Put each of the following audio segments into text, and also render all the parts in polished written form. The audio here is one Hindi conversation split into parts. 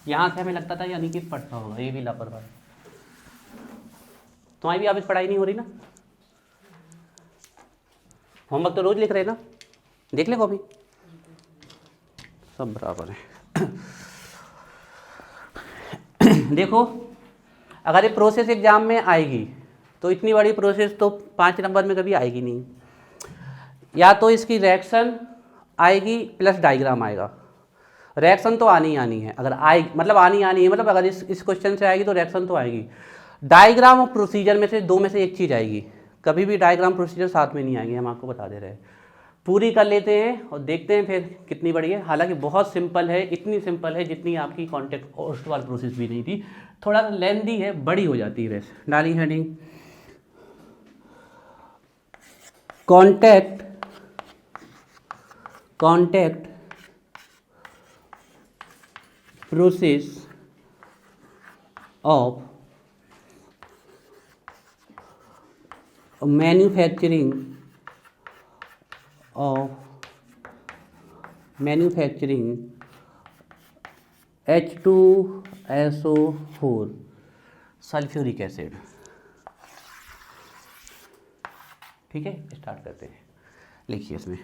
यहाँ से हमें लगता था यानी कि पढ़ता होगा, ये भी लापरवाही। तुम्हारी भी आप पढ़ाई नहीं हो रही ना, होमवर्क तो रोज लिख रहे ना, देख ले कॉपी, सब बराबर है। देखो अगर ये प्रोसेस एग्जाम में आएगी तो इतनी बड़ी प्रोसेस तो 5 नंबर में कभी आएगी नहीं। या तो इसकी रिएक्शन आएगी प्लस डायग्राम आएगा, रिएक्शन तो आनी आनी है, अगर आएगी मतलब आनी आनी है, मतलब अगर इस क्वेश्चन से आएगी तो रिएक्शन तो आएगी। डायग्राम और प्रोसीजर में से दो में से एक चीज़ आएगी, कभी भी डायग्राम प्रोसीजर साथ में नहीं आएंगे, हम आपको बता दे रहे हैं। पूरी कर लेते हैं और देखते हैं फिर कितनी बड़ी है। हालांकि बहुत सिंपल है, इतनी सिंपल है जितनी आपकी कॉन्टैक्ट वाल प्रोसेस भी नहीं थी, थोड़ा लेंदी है, बड़ी हो जाती है। वैसे डाली heading contact process of manufacturing H2SO4 sulphuric acid. ठीक है, स्टार्ट करते हैं। लिखिए इसमें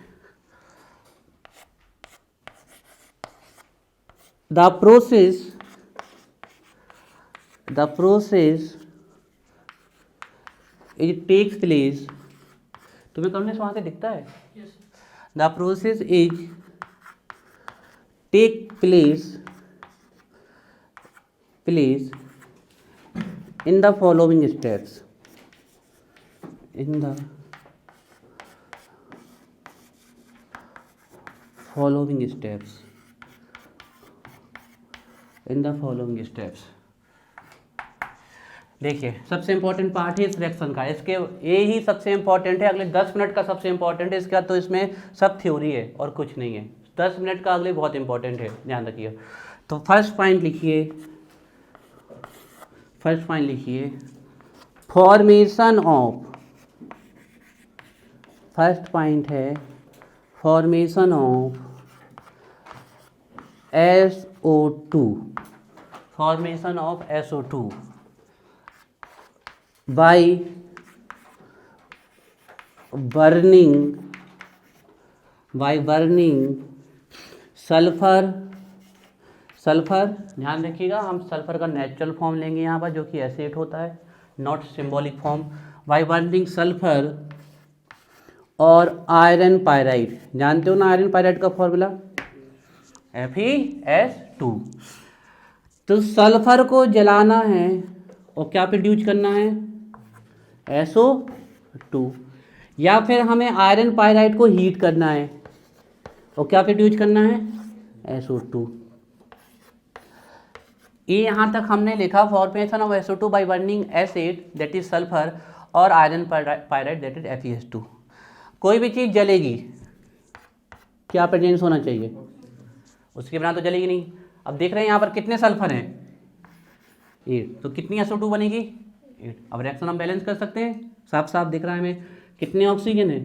the process it takes place. तुम्हें करने से वहां से दिखता है? The process is take place in the following steps. In the following steps. देखिए सबसे इंपॉर्टेंट पार्ट है इस रिएक्शन का, इसके ये ही सबसे इंपॉर्टेंट है। अगले 10 मिनट का सबसे इंपॉर्टेंट है, इसके बाद तो इसमें सब थ्योरी है और कुछ नहीं है। 10 मिनट का अगले बहुत इंपॉर्टेंट है, ध्यान रखिए। तो फर्स्ट पॉइंट लिखिए, फॉर्मेशन ऑफ, फर्स्ट पॉइंट है formation of SO2, formation of SO2 by burning sulphur. ध्यान रखिएगा, हम सल्फर का नेचुरल फॉर्म लेंगे यहाँ पर, जो कि एसिड होता है, not symbolic form. Bye burning sulphur और आयरन पायराइड। जानते हो ना आयरन पायराइड का फॉर्मूला FeS2। तो सल्फर को जलाना है और क्या प्रोड्यूस करना है? SO2। या फिर हमें आयरन पायराइड को हीट करना है और क्या प्रोड्यूस करना है? SO2। ये यहाँ तक हमने लिखा formation of SO2 by burning acid that is sulphur और iron pyrite that is FeS2। कोई भी चीज़ जलेगी क्या प्रेजेंस होना चाहिए? उसके बिना तो जलेगी नहीं। अब देख रहे हैं यहाँ पर कितने सल्फर हैं? 8। तो कितनी SO2 बनेगी? 8। अब रिएक्शन हम बैलेंस कर सकते हैं, साफ साफ दिख रहा है हमें। कितने ऑक्सीजन है?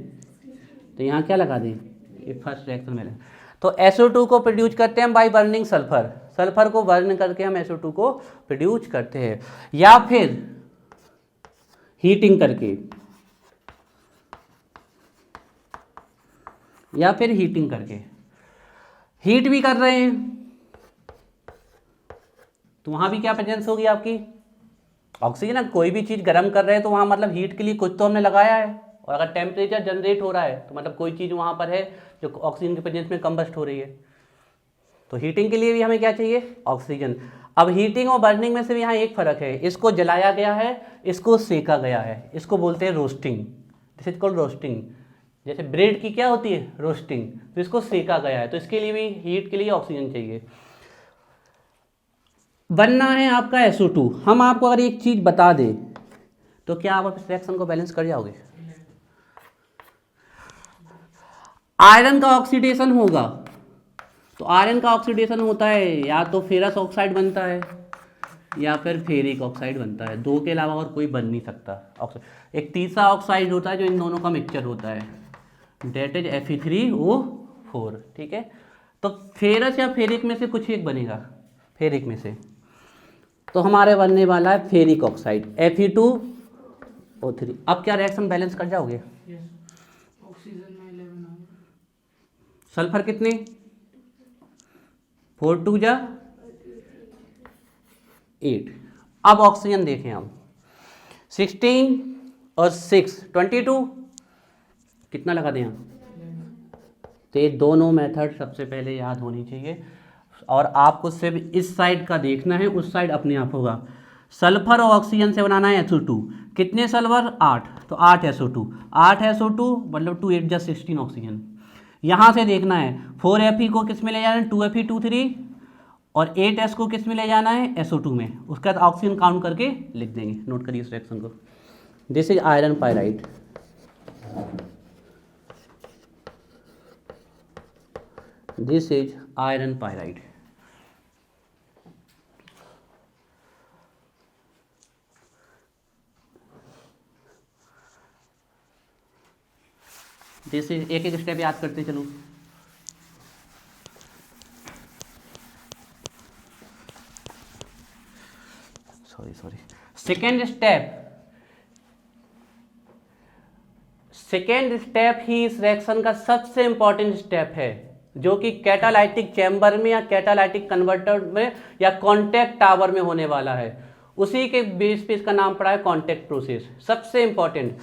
तो यहाँ क्या लगा दें? ये फर्स्ट रिएक्शन बैलेंस। तो SO2 को प्रोड्यूस करते हैं बाय बर्निंग सल्फर, सल्फर को बर्न करके हम SO2 को प्रोड्यूस करते हैं, या फिर हीटिंग करके, हीट भी कर रहे हैं तो वहां भी क्या प्रेजेंस होगी आपकी? ऑक्सीजन। कोई भी चीज गर्म कर रहे हैं तो वहां मतलब हीट के लिए कुछ तो हमने लगाया है, और अगर टेम्परेचर जनरेट हो रहा है तो मतलब कोई चीज वहां पर है जो ऑक्सीजन के प्रेजेंस में कंबस्ट हो रही है। तो हीटिंग के लिए भी हमें क्या चाहिए? ऑक्सीजन। अब हीटिंग और बर्निंग में से भी यहाँ एक फर्क है, इसको जलाया गया है, इसको सेका गया है, इसको बोलते हैं roasting. This is called roasting. जैसे ब्रेड की क्या होती है? रोस्टिंग। तो इसको सेका गया है, तो इसके लिए भी हीट के लिए ऑक्सीजन चाहिए। बनना है आपका SO2। हम आपको अगर एक चीज बता दें तो क्या आप इस रिएक्शन को बैलेंस कर जाओगे? आयरन का ऑक्सीडेशन होगा, तो आयरन का ऑक्सीडेशन होता है या तो फेरस ऑक्साइड बनता है या फिर फेरिक ऑक्साइड बनता है, दो के अलावा और कोई बन नहीं सकता। एक तीसरा ऑक्साइड होता है जो इन दोनों का मिक्सचर होता है, डेट इज Fe3O4। ठीक है, तो फेरस या फेरिक में से कुछ एक बनेगा। फेरिक में से, तो हमारे बनने वाला है फेरिक ऑक्साइड Fe2O3। अब क्या रिएक्शन बैलेंस कर जाओगे? ऑक्सीजन में 11 आ गया। सल्फर कितने? 4 2 जा 8। अब ऑक्सीजन देखें हम, 16 और 6 22, कितना लगा दें हम? तो ये दोनों मेथड सबसे पहले याद होनी चाहिए, और आपको सिर्फ इस साइड का देखना है, उस साइड अपने आप होगा। सल्फर और ऑक्सीजन से बनाना है SO2, कितने सल्फर? 8, तो 8 SO2, 8 SO2 मतलब 2 8 जा 16 ऑक्सीजन। यहाँ से देखना है 4Fe को किस में ले जाना है? 2Fe2 और 8S को किस में ले जाना है? SO2 में। उसके बाद ऑक्सीजन काउंट करके लिख देंगे। नोट करिए इस रिएक्शन को। This is iron pyrite, this is iron pyrite. This is, एक एक स्टेप याद करते चलो। सॉरी सेकेंड स्टेप ही इस रिएक्शन का सबसे इंपॉर्टेंट स्टेप है, जो कि कैटालाइटिक चैम्बर में या कैटालाइटिक कन्वर्टर में या कॉन्टैक्ट टावर में होने वाला है। उसी के बेस पे इसका नाम पड़ा है कॉन्टैक्ट प्रोसेस, सबसे इंपॉर्टेंट।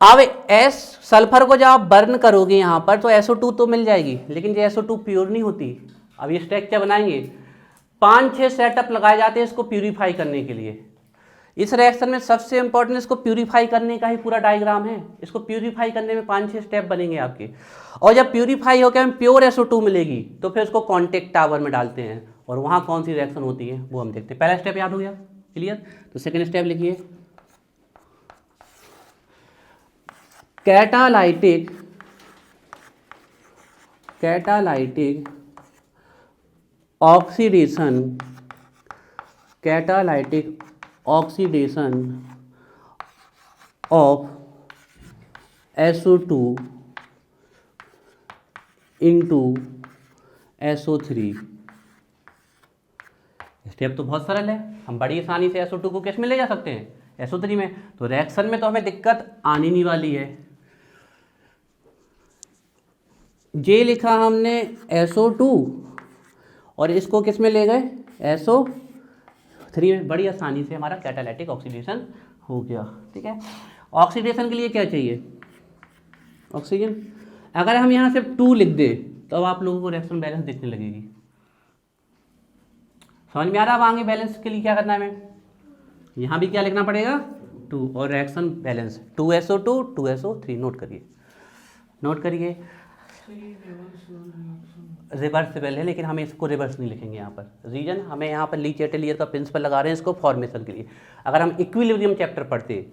अब एस सल्फर को जब आप बर्न करोगे यहाँ पर तो SO2 तो मिल जाएगी, लेकिन ये SO2 प्योर नहीं होती। अब ये स्ट्रक्चर बनाएंगे, 5-6 सेटअप लगाए जाते हैं इसको प्यूरिफाई करने के लिए। इस रिएक्शन में सबसे इंपॉर्टेंट इसको प्यूरिफाई करने का ही पूरा डायग्राम है। इसको प्यूरिफाई करने में 5-6 स्टेप बनेंगे आपके, और जब प्यूरिफाई होकर हमें प्योर SO2 मिलेगी तो फिर उसको कॉन्टैक्ट टावर में डालते हैं, और वहाँ कौन सी रिएक्शन होती है वो हम देखते हैं। पहला स्टेप याद हो गया, क्लियर? तो सेकेंड स्टेप लिखिए, catalytic oxidation of SO2 into SO3। Step तो बहुत सरल है, हम बड़ी आसानी से SO2 को किस में ले जा सकते हैं? SO3 में। तो रिएक्शन में तो हमें दिक्कत आनी नहीं वाली है। जे लिखा हमने SO2 और इसको किस में ले गए? SO3 में। बड़ी आसानी से हमारा कैटालाइटिक ऑक्सीडेशन हो गया। ठीक है, ऑक्सीडेशन के लिए क्या चाहिए? ऑक्सीजन। अगर हम यहाँ सिर्फ 2 लिख दें तो अब आप लोगों को रिएक्शन बैलेंस दिखने लगेगी। समझ में आ रहा है? अब आगे बैलेंस के लिए क्या करना है हमें? यहाँ भी क्या लिखना पड़ेगा? 2, और reaction balance 2SO2 2SO3। Note करिए। रिवर्सिबल है, लेकिन हमें इसको रिवर्स नहीं लिखेंगे यहाँ पर। रीजन, हमें यहाँ पर ली चैटेलियर का प्रिंसिपल लगा रहे हैं इसको फॉर्मेशन के लिए। अगर हम इक्विलिब्रियम चैप्टर पढ़ते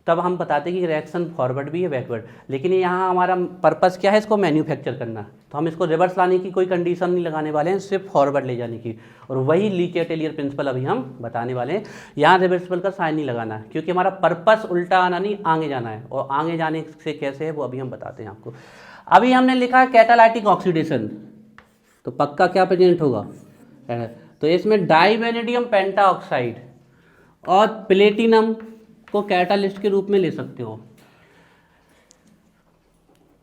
तब हम बताते कि रिएक्शन फॉरवर्ड भी है बैकवर्ड, लेकिन यहाँ हमारा पर्पस क्या है? इसको मैन्युफैक्चर करना। तो हम इसको रिवर्स लाने की कोई कंडीशन नहीं लगाने वाले हैं, सिर्फ फॉरवर्ड ले जाने की। और वही ली चैटेलियर प्रिंसिपल अभी हम बताने वाले हैं। यहाँ रिवर्सिबल का साइन नहीं लगाना है, क्योंकि हमारा पर्पस उल्टा आना नहीं, आगे जाना है। और आगे जाने से कैसे है वो अभी हम बताते हैं आपको। अभी हमने लिखा है कैटालाइटिक ऑक्सीडेशन, तो पक्का क्या प्रेजेंट होगा? तो इसमें डाइवेनेडियम पेंटाऑक्साइड और प्लेटिनम को कैटालिस्ट के रूप में ले सकते हो।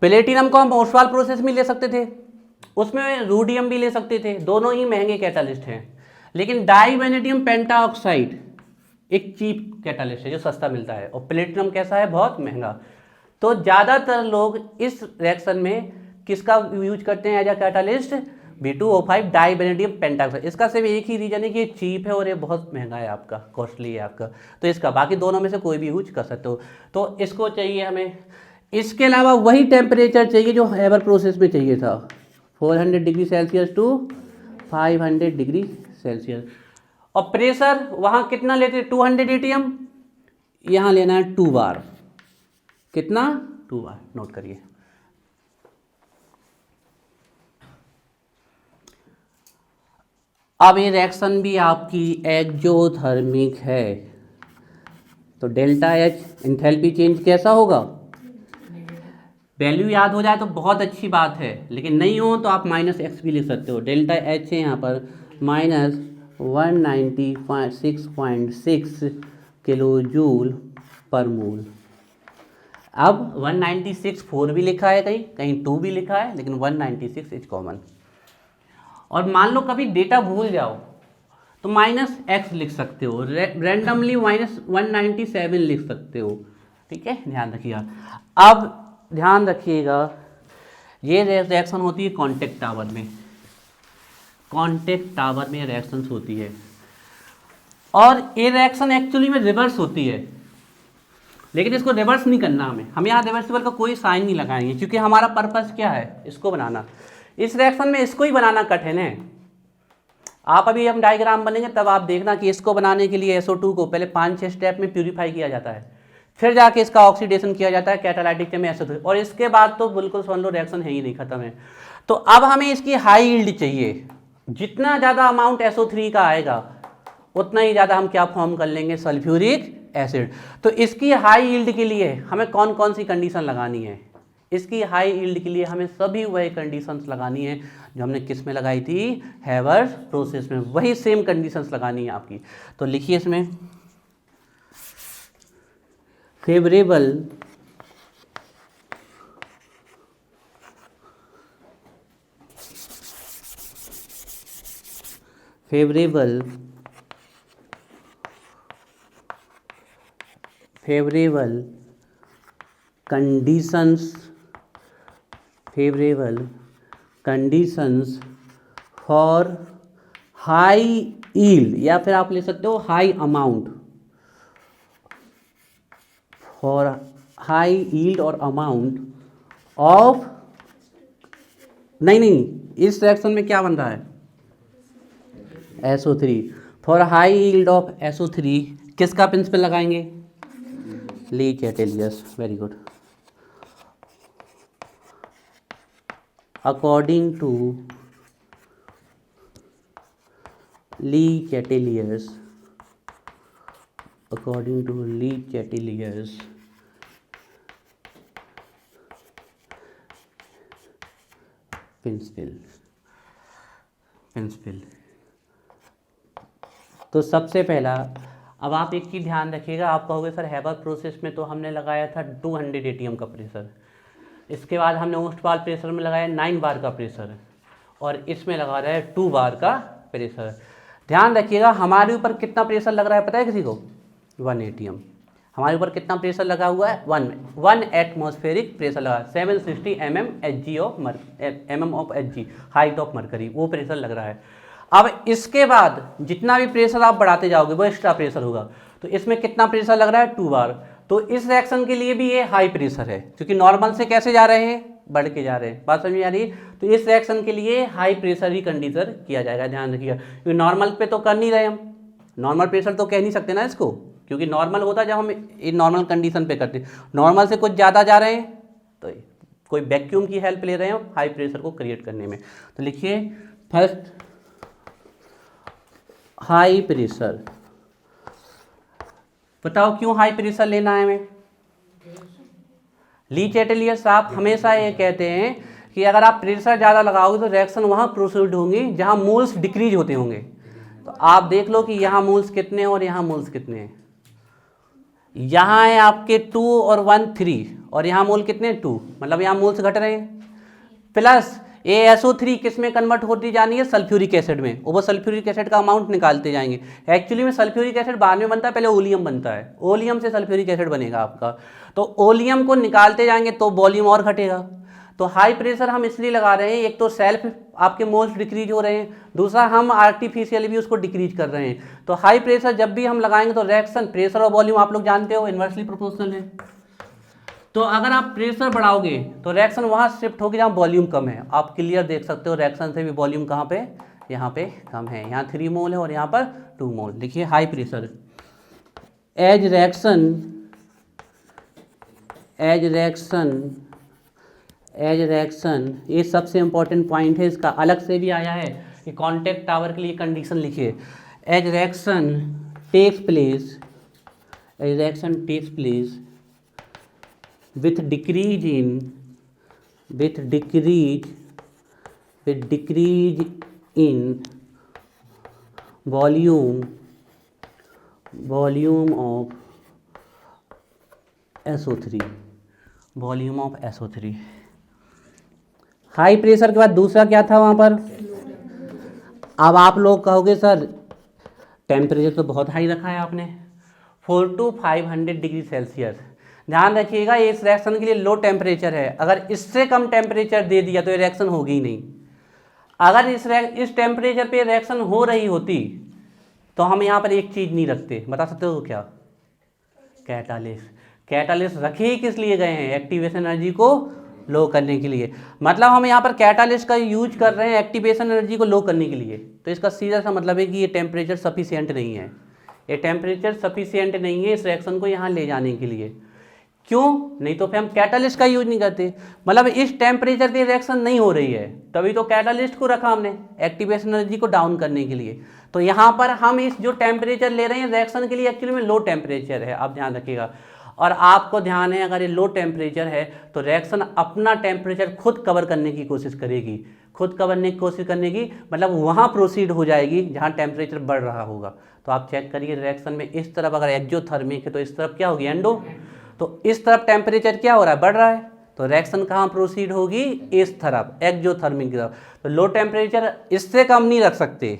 प्लेटिनम को हम ओस्वाल प्रोसेस में ले सकते थे, उसमें रूडियम भी ले सकते थे, दोनों ही महंगे कैटालिस्ट हैं। लेकिन डाइवेनेडियम पेंटाऑक्साइड एक चीप कैटालिस्ट है जो सस्ता मिलता है, और प्लेटिनम कैसा है? बहुत महंगा। तो ज़्यादातर लोग इस रिएक्शन में किसका यूज करते हैं as a catalyst? B2O5 divanadium pentoxide. इसका सिर्फ एक ही रीजन है कि ये चीप है और ये बहुत महंगा है आपका, कॉस्टली है आपका। तो इसका बाकी दोनों में से कोई भी यूज कर सकते हो। तो इसको चाहिए हमें। इसके अलावा वही टेम्परेचर चाहिए जो हेबर प्रोसेस में चाहिए था, 400 degree Celsius to 500 degree Celsius. और प्रेशर वहाँ कितना लेते? 200 ATM। यहाँ लेना है 2 बार। कितना? 2 बार। नोट करिए। अब ये रिएक्शन भी आपकी एक्जोथर्मिक है, तो डेल्टा H एंथैल्पी चेंज कैसा होगा? वैल्यू याद हो जाए तो बहुत अच्छी बात है, लेकिन नहीं हो तो आप -x भी लिख सकते हो। डेल्टा H है यहाँ पर माइनस 196.6 किलो जूल पर मोल। अब 196 4 भी लिखा है, कहीं कहीं 2 भी लिखा है, लेकिन 196 इज कॉमन। और मान लो कभी डेटा भूल जाओ तो -x लिख सकते हो, रैंडमली -197 लिख सकते हो, ठीक है, ध्यान रखिएगा। अब ध्यान रखिएगा, ये रिएक्शन होती है कांटेक्ट टावर में, कांटेक्ट टावर में रिएक्शंस होती है, और ये रिएक्शन एक्चुअली में रिवर्स होती है, लेकिन इसको रिवर्स नहीं करना हमें, हम यहाँ रिवर्सिबल का कोई साइन नहीं लगाएंगे, क्योंकि हमारा पर्पस क्या है, इसको बनाना। इस रिएक्शन में इसको ही बनाना कठिन है। आप अभी हम डायग्राम बनेंगे तब आप देखना कि इसको बनाने के लिए SO2 को पहले 5-6 स्टेप में प्यूरिफाई किया जाता है, फिर जाके इसका ऑक्सीडेशन किया जाता है कैटालाइटिक में SO3, और इसके बाद तो बिल्कुल समझ लो रिएक्शन है ही नहीं, खत्म है। तो अब हमें इसकी हाई यील्ड चाहिए, जितना ज़्यादा अमाउंट SO3 का आएगा उतना ही ज़्यादा हम क्या फॉर्म कर लेंगे, सल्फ्यूरिक एसिड। तो इसकी हाई यील्ड के लिए हमें कौन कौन सी कंडीशन लगानी है, इसकी हाई यील्ड के लिए हमें सभी वही कंडीशंस लगानी है जो हमने किस में लगाई थी, हैवर्स प्रोसेस में, वही सेम कंडीशंस लगानी है आपकी। तो लिखिए इसमें favourable conditions for high yield, या फिर आप ले सकते हो high amount, for high yield और अमाउंट ऑफ, नहीं, इस रिएक्शन में क्या बन रहा है, SO3, for high yield of SO3 किसका प्रिंसिपल लगाएंगे, Le Chatelier's, very good. According to Le Chatelier's principle. तो सबसे पहला, अब आप एक चीज़ ध्यान रखिएगा, आप कहोगे सर हैबर प्रोसेस में तो हमने लगाया था 200 ATM का प्रेशर, इसके बाद हमने ओस्टवाल प्रेशर में लगाया 9 बार का प्रेशर, और इसमें लगा रहा है 2 बार का प्रेशर। ध्यान रखिएगा हमारे ऊपर कितना प्रेशर लग रहा है पता है किसी को, 1 ATM। हमारे ऊपर कितना प्रेशर लगा हुआ है, 1 एटमॉस्फेरिक प्रेशर लगा, 760 mm of Hg, height of mercury, वो प्रेशर लग रहा है। अब इसके बाद जितना भी प्रेशर आप बढ़ाते जाओगे वो एक्स्ट्रा प्रेशर होगा, तो इसमें कितना प्रेशर लग रहा है, 2 बार। तो इस रिएक्शन के लिए भी ये हाई प्रेशर है, क्योंकि नॉर्मल से कैसे जा रहे हैं, बढ़ के जा रहे हैं, बात समझ में आ रही है। तो इस रिएक्शन के लिए हाई प्रेशर ही कंडीशन किया जाएगा, ध्यान रखिएगा, क्योंकि नॉर्मल पे तो कर नहीं रहे हम, नॉर्मल प्रेशर तो कह नहीं सकते ना इसको, क्योंकि नॉर्मल होता जब हम इन नॉर्मल कंडीशन पे करते, नॉर्मल से कुछ ज़्यादा जा रहे हैं तो कोई वैक्यूम की हेल्प ले रहे हैं हाई प्रेशर को क्रिएट करने में। तो लिखिए फर्स्ट हाई प्रेशर, बताओ क्यों हाई प्रेशर लेना है हमें। ली चैटेलियस साहब हमेशा ये कहते हैं कि अगर आप प्रेशर ज़्यादा लगाओगे तो रिएक्शन वहाँ प्रोसीड होंगी जहाँ मोल्स डिक्रीज होते होंगे। तो आप देख लो कि यहाँ मोल्स कितने हैं और यहाँ मोल्स कितने हैं, यहाँ है आपके 2 और 1 3, और यहाँ मोल कितने 2, मतलब यहाँ मोल्स घट रहे हैं। प्लस ये SO3 किस में कन्वर्ट होती जानी है, सल्फ्यूरिक एसिड में, और वो सल्फ्यूरिक एसिड का अमाउंट निकालते जाएंगे। एक्चुअली में सल्फ्यूरिक एसिड बाद में बनता है, पहले ओलियम बनता है, ओलियम से सल्फ्यूरिक एसिड बनेगा आपका, तो ओलियम को निकालते जाएंगे तो वॉल्यूम और घटेगा। तो हाई प्रेशर हम इसलिए लगा रहे हैं, एक तो सेल्फ आपके मोल्स डिक्रीज हो रहे हैं, दूसरा हम आर्टिफिशियली भी उसको डिक्रीज कर रहे हैं। तो हाई प्रेशर जब भी हम लगाएंगे तो रिएक्शन प्रेशर और वॉल्यूम आप लोग जानते हो इन्वर्सली प्रोपोर्शनल है। तो अगर आप प्रेशर बढ़ाओगे तो रिएक्शन वहाँ शिफ्ट होगी जहाँ वॉल्यूम कम है। आप क्लियर देख सकते हो रिएक्शन से भी वॉल्यूम कहाँ पे, यहाँ पे कम है, यहाँ 3 मोल है और यहाँ पर 2 मोल। देखिए हाई प्रेशर एज रिएक्शन ये सबसे इंपॉर्टेंट पॉइंट है, इसका अलग से भी आया है कि कॉन्टैक्ट टावर के लिए कंडीशन लिखिए। As reaction takes place with decrease in volume of SO3, volume of SO3। High pressure के बाद दूसरा क्या था वहाँ पर? अब आप लोग कहोगे सर टेम्परेचर तो बहुत हाई रखा है आपने, 4 to 500 डिग्री सेल्सियस। ध्यान रखिएगा इस रिएक्शन के लिए लो टेम्परेचर है, अगर इससे कम टेम्परेचर दे दिया तो ये रिएक्शन होगी ही नहीं। अगर इस टेम्परेचर पे रिएक्शन हो रही होती तो हम यहाँ पर एक चीज़ नहीं रखते, बता सकते हो क्या? कैटालिस्ट। कैटालिस्ट रखे ही किस लिए गए हैं? एक्टिवेशन एनर्जी को लो करने के लिए। मतलब हम यहाँ पर कैटालिस्ट का यूज कर रहे हैं एक्टिवेशन एनर्जी को लो करने के लिए। तो इसका सीधा सा मतलब है कि ये टेम्परेचर सफिशिएंट नहीं है, ये टेम्परेचर सफिशिएंट नहीं है इस रिएक्शन को यहाँ ले जाने के लिए। क्यों? नहीं तो फिर हम कैटालिस्ट का यूज नहीं करते। मतलब इस टेम्परेचर पे रिएक्शन नहीं हो रही है, तभी तो कैटालिस्ट को रखा हमने एक्टिवेशन एनर्जी को डाउन करने के लिए। तो यहाँ पर हम इस जो टेम्परेचर ले रहे हैं रिएक्शन के लिए एक्चुअली में लो टेम्परेचर है, आप ध्यान रखिएगा। और आपको ध्यान है अगर ये लो टेम्परेचर है तो रिएक्शन अपना टेम्परेचर खुद कवर करने की कोशिश करेगी, खुद करने की कोशिश करने की मतलब वहाँ प्रोसीड हो जाएगी जहाँ टेम्परेचर बढ़ रहा होगा। तो आप चेक करिए रिएक्शन में इस तरफ अगर एक्जोथर्मिक है तो इस तरफ क्या होगी? एंडो। तो इस तरफ टेम्परेचर क्या हो रहा है? बढ़ रहा है, तो रिएक्शन कहाँ प्रोसीड होगी? इस तरफ, एक्जोथर्मिक की तरफ। तो लो टेम्परेचर इससे कम नहीं रख सकते,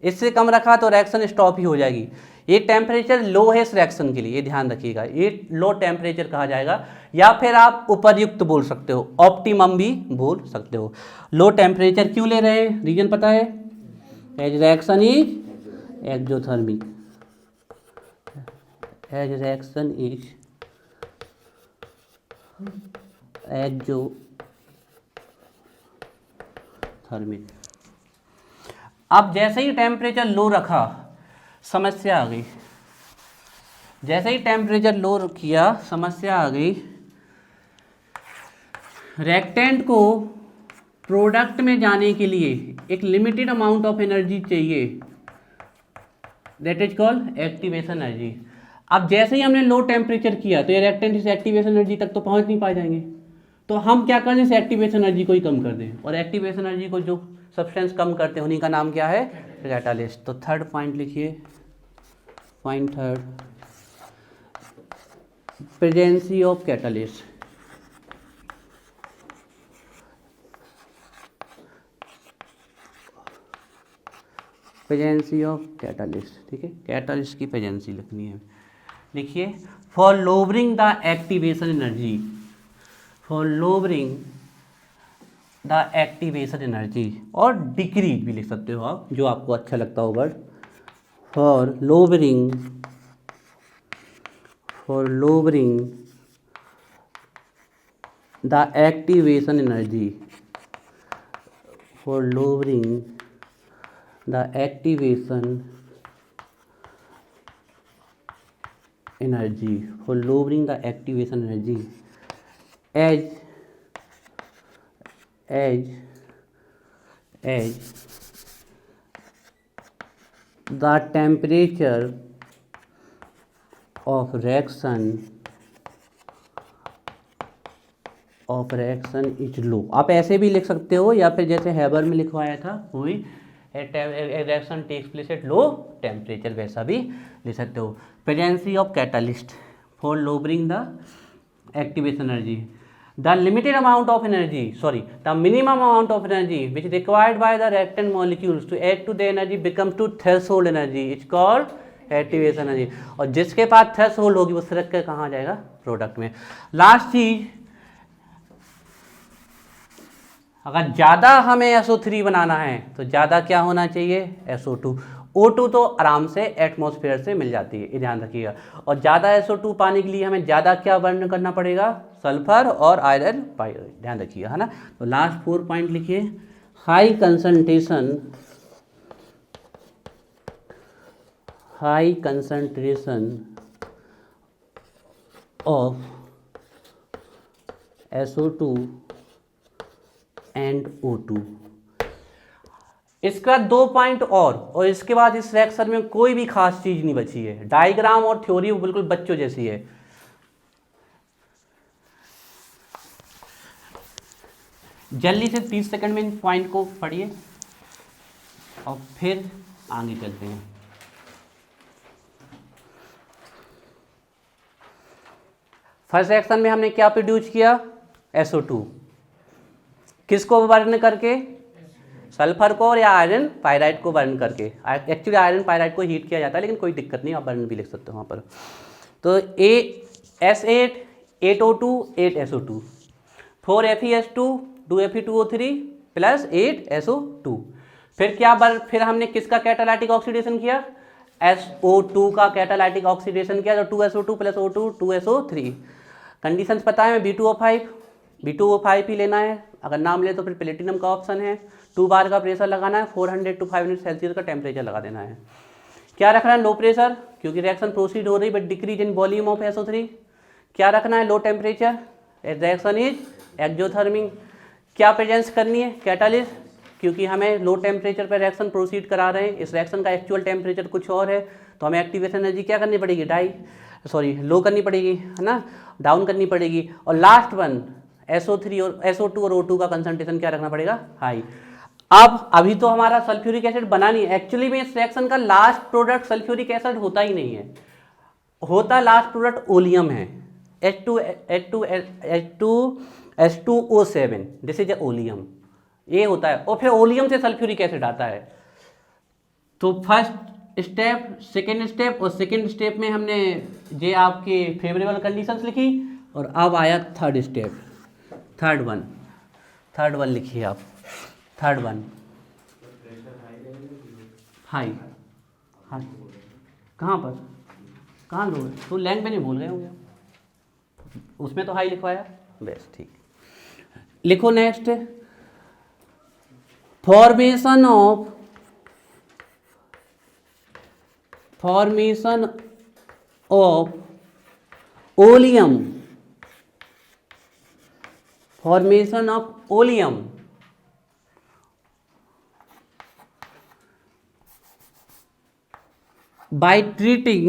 इससे कम रखा तो रिएक्शन स्टॉप ही हो जाएगी। ये टेम्परेचर लो है इस रिएक्शन के लिए, ये ध्यान रखिएगा, ये लो टेम्परेचर कहा जाएगा, या फिर आप उपरयुक्त बोल सकते हो, ऑप्टिमम भी बोल सकते हो। लो टेम्परेचर क्यों ले रहे हैं? रीजन पता है? As reaction is exothermic, as reaction is exothermic. अब जैसे ही टेम्परेचर लो रखा समस्या आ गई, जैसे ही टेम्परेचर लो किया समस्या आ गई। रिएक्टेंट को प्रोडक्ट में जाने के लिए एक लिमिटेड अमाउंट ऑफ एनर्जी चाहिए, that is called activation energy. अब जैसे ही हमने लो टेम्परेचर किया तो ये रिएक्टेंट इस एक्टिवेशन एनर्जी तक तो पहुंच नहीं पा जाएंगे, तो हम क्या करें? इस एक्टिवेशन एनर्जी को ही कम कर दें, और एक्टिवेशन एनर्जी को जो सब्सटेंस कम करते हैं उन्हीं का नाम क्या है? कैटालिस्ट। तो थर्ड पॉइंट लिखिए, point third, presence of catalyst. Presence of catalyst, ठीक है, कैटालिस्ट की प्रेजेंसी लिखनी है। लिखिए for lowering the activation energy, for lowering the activation energy, और डिक्रीज भी लिख सकते हो आप, जो आपको अच्छा लगता हो word. For lowering the activation energy, for lowering the activation energy, for lowering the activation energy as the temperature of reaction is low। आप ऐसे भी लिख सकते हो, या फिर जैसे हैबर में लिखवाया था वही reaction takes place at low temperature, वैसा भी लिख सकते हो। Presence of catalyst for lowering the activation energy, the limited amount of energy, the minimum amount of energy which is required by the reactant molecules to add to the energy becomes to threshold energy, it's called activation energy। और जिसके पास थ्रेशोल्ड होगी वो सिरक कर कहाँ जाएगा? प्रोडक्ट में। लास्ट चीज, अगर ज़्यादा हमें SO3 बनाना है तो ज़्यादा क्या होना चाहिए? SO2। O2 तो आराम से एटमॉस्फेयर से मिल जाती है, ये ध्यान रखिएगा। और ज़्यादा SO2 पाने के लिए हमें ज़्यादा क्या बर्न करना पड़ेगा? सल्फर और आयरन पाइराइड, ध्यान रखिएगा, है ना। तो लास्ट 4 पॉइंट लिखिए, high concentration of SO2 and O2। इसके बाद 2 पॉइंट और इसके बाद इस रिएक्शन में कोई भी खास चीज नहीं बची है। डायग्राम और थ्योरी बिल्कुल बच्चों जैसी है। जल्दी से 30 सेकंड में इन पॉइंट को पढ़िए और फिर आगे चलते हैं। फर्स्ट रिएक्शन में हमने क्या प्रोड्यूस किया, SO2, किसको बर्न करके, सल्फर को, और या आयरन पायराइड को बर्न करके। एक्चुअली आयरन पायराइड को हीट किया जाता है, लेकिन कोई दिक्कत नहीं, आप बर्न भी लिख सकते हो वहाँ पर। तो S8 8O2 8SO2, 4FeS2 2Fe2O3 plus 8SO2। फिर हमने किसका कैटालाइटिक ऑक्सीडेशन किया, SO2 का कैटालाइटिक ऑक्सीडेशन किया, तो 2SO2 plus O2 2SO3। Conditions पता है, B2O5 ही लेना है, अगर नाम ले तो फिर प्लेटिनम का ऑप्शन है। 2 बार का प्रेशर लगाना है, 400 to 500 सेल्सियस का टेम्परेचर लगा देना है। क्या रखना है, लो प्रेशर, क्योंकि रिएक्शन प्रोसीड हो रही but decrease in volume of SO3। क्या रखना है, low temperature, reaction is exothermic. क्या प्रेजेंस करनी है, कैटालिस्ट, क्योंकि हमें लो टेम्परेचर पर रिएक्शन प्रोसीड करा रहे हैं, इस रिएक्शन का एक्चुअल टेम्परेचर कुछ और है, तो हमें एक्टिवेशन एनर्जी क्या करनी पड़ेगी, लो करनी पड़ेगी, है ना, डाउन करनी पड़ेगी। और लास्ट वन SO3 और SO2 और O2 का कंसंट्रेशन क्या रखना पड़ेगा, हाई। अब अभी तो हमारा सल्फ्यूरिक एसिड बना नहीं है, एक्चुअली में इस रिएक्शन का लास्ट प्रोडक्ट सल्फ्यूरिक एसिड होता ही नहीं है, होता लास्ट प्रोडक्ट ओलियम है, H2O7, दिस इज ओलियम, ये होता है, और फिर ओलियम से सल्फ्यूरिक एसिड आता है। तो फर्स्ट स्टेप, सेकेंड स्टेप, और सेकेंड स्टेप में हमने ये आपके फेवरेबल कंडीशंस लिखी, और अब आया थर्ड स्टेप, थर्ड वन लिखिए आप, थर्ड वन हाई, कहाँ पर, कहाँ लो, तो लैंग पे नहीं भूल गए होंगे, उसमें तो हाई लिखवाया, बेस ठीक। लिखो next, formation of oleum, formation of oleum by treating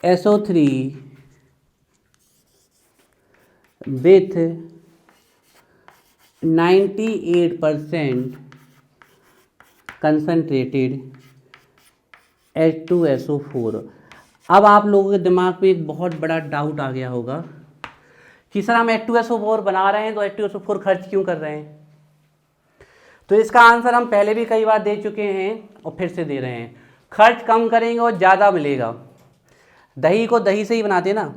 SO3 with 98% concentrated H2SO4। अब आप लोगों के दिमाग में एक बहुत बड़ा डाउट आ गया होगा कि सर हम H2SO4 बना रहे हैं तो H2SO4 खर्च क्यों कर रहे हैं। तो इसका आंसर हम पहले भी कई बार दे चुके हैं और फिर से दे रहे हैं, खर्च कम करेंगे और ज़्यादा मिलेगा। दही को दही से ही बनाते ना,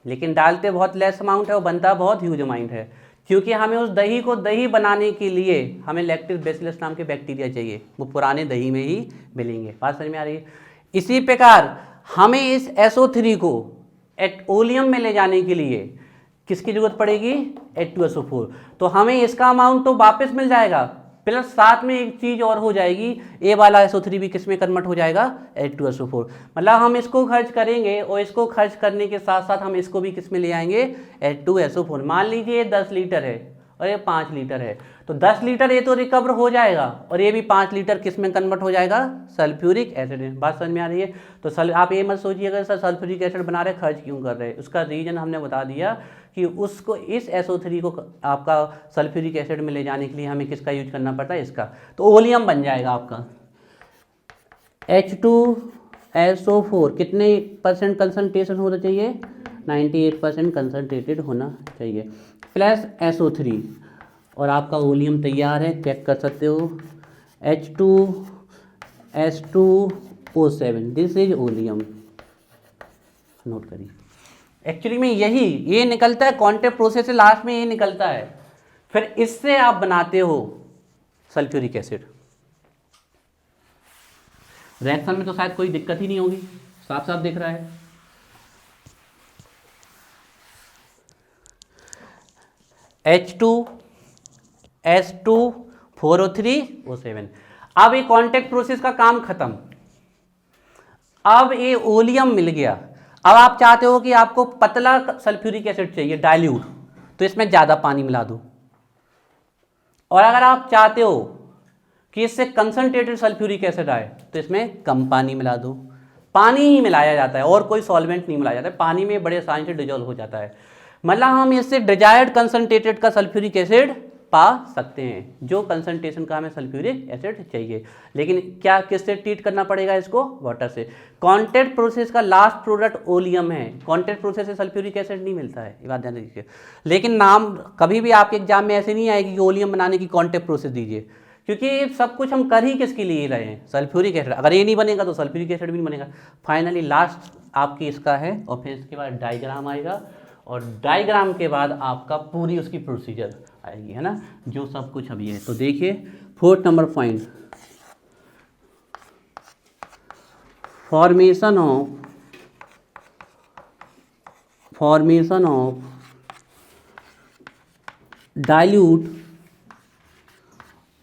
लेकिन डालते बहुत लेस अमाउंट है और बनता बहुत ह्यूज अमाउंट है, क्योंकि हमें उस दही को दही बनाने के लिए हमें लैक्टिस बेसिलस नाम के बैक्टीरिया चाहिए, वो पुराने दही में ही मिलेंगे। बात समझ में आ रही है। इसी प्रकार हमें इस SO3 को ओलियम में ले जाने के लिए किसकी जरूरत पड़ेगी, H2SO4। तो हमें इसका अमाउंट तो वापस मिल जाएगा, प्लस साथ में एक चीज़ और हो जाएगी, ए वाला SO3 भी किस में कन्वर्ट हो जाएगा, H2SO4। मतलब हम इसको खर्च करेंगे और इसको खर्च करने के साथ साथ हम इसको भी किस में ले आएंगे, H2SO4। मान लीजिए 10 लीटर है और ये 5 लीटर है, तो 10 लीटर ये तो रिकवर हो जाएगा और ये भी 5 लीटर किस में कन्वर्ट हो जाएगा, सल्फ्यूरिक एसिड में। बात समझ में आ रही है। तो आप ये मत सोचिएगा सर सल्फ्यूरिक एसिड बना रहे खर्च क्यों कर रहे हैं, उसका रीजन हमने बता दिया कि उसको इस SO3 को आपका सल्फ्यूरिक एसिड में ले जाने के लिए हमें किसका यूज करना पड़ता है, इसका। तो ओलियम बन जाएगा आपका H2SO4 कितने % कंसंट्रेशन होना चाहिए, 98% कंसंट्रेटेड होना चाहिए, प्लस SO3 और आपका ओलियम तैयार है, चेक कर सकते हो। H2S2O7 this is oleum, note करिए। एक्चुअली में ये निकलता है कांटेक्ट प्रोसेस से, लास्ट में ये निकलता है, फिर इससे आप बनाते हो सल्फ्यूरिक एसिड। रिएक्शन में तो शायद कोई दिक्कत ही नहीं होगी, साफ साफ दिख रहा है। H2S2 4O3O7। अब ये कांटेक्ट प्रोसेस का काम खत्म, अब ये ओलियम मिल गया। अब आप चाहते हो कि आपको पतला सल्फ्यूरिक एसिड चाहिए डाइल्यूट, तो इसमें ज़्यादा पानी मिला दो, और अगर आप चाहते हो कि इससे कंसंट्रेटेड सल्फ्यूरिक एसिड आए तो इसमें कम पानी मिला दो। पानी ही मिलाया जाता है और कोई सॉल्वेंट नहीं मिलाया जाता है, पानी में बड़े आसानी से डिजोल्व हो जाता है। मतलब हम इससे डिजायर्ड कंसंट्रेटेड का सल्फ्यूरिक एसिड पा सकते हैं जो कंसंट्रेशन का हमें सल्फ्यूरिक एसिड चाहिए। लेकिन क्या किससे ट्रीट करना पड़ेगा इसको? वाटर से। कॉन्टैक्ट प्रोसेस का लास्ट प्रोडक्ट ओलियम है। कॉन्टैक्ट प्रोसेस से सल्फ्यूरिक एसिड नहीं मिलता है, ये बात ध्यान रखिए। लेकिन नाम कभी भी आपके एग्जाम में ऐसे नहीं आएगी कि ओलियम बनाने की कॉन्टैक्ट प्रोसेस दीजिए, क्योंकि सब कुछ हम कर ही किसके लिए रहे हैं? Sulphuric acid. अगर ये नहीं बनेगा तो सल्फ्यूरिक एसिड भी नहीं बनेगा। फाइनली लास्ट आपकी इसका है, और फिर इसके बाद डायग्राम आएगा, और डायग्राम के बाद आपका पूरी उसकी प्रोसीजर आएगी, है ना, जो सब कुछ अभी है। तो देखिए 4th number point, formation of dilute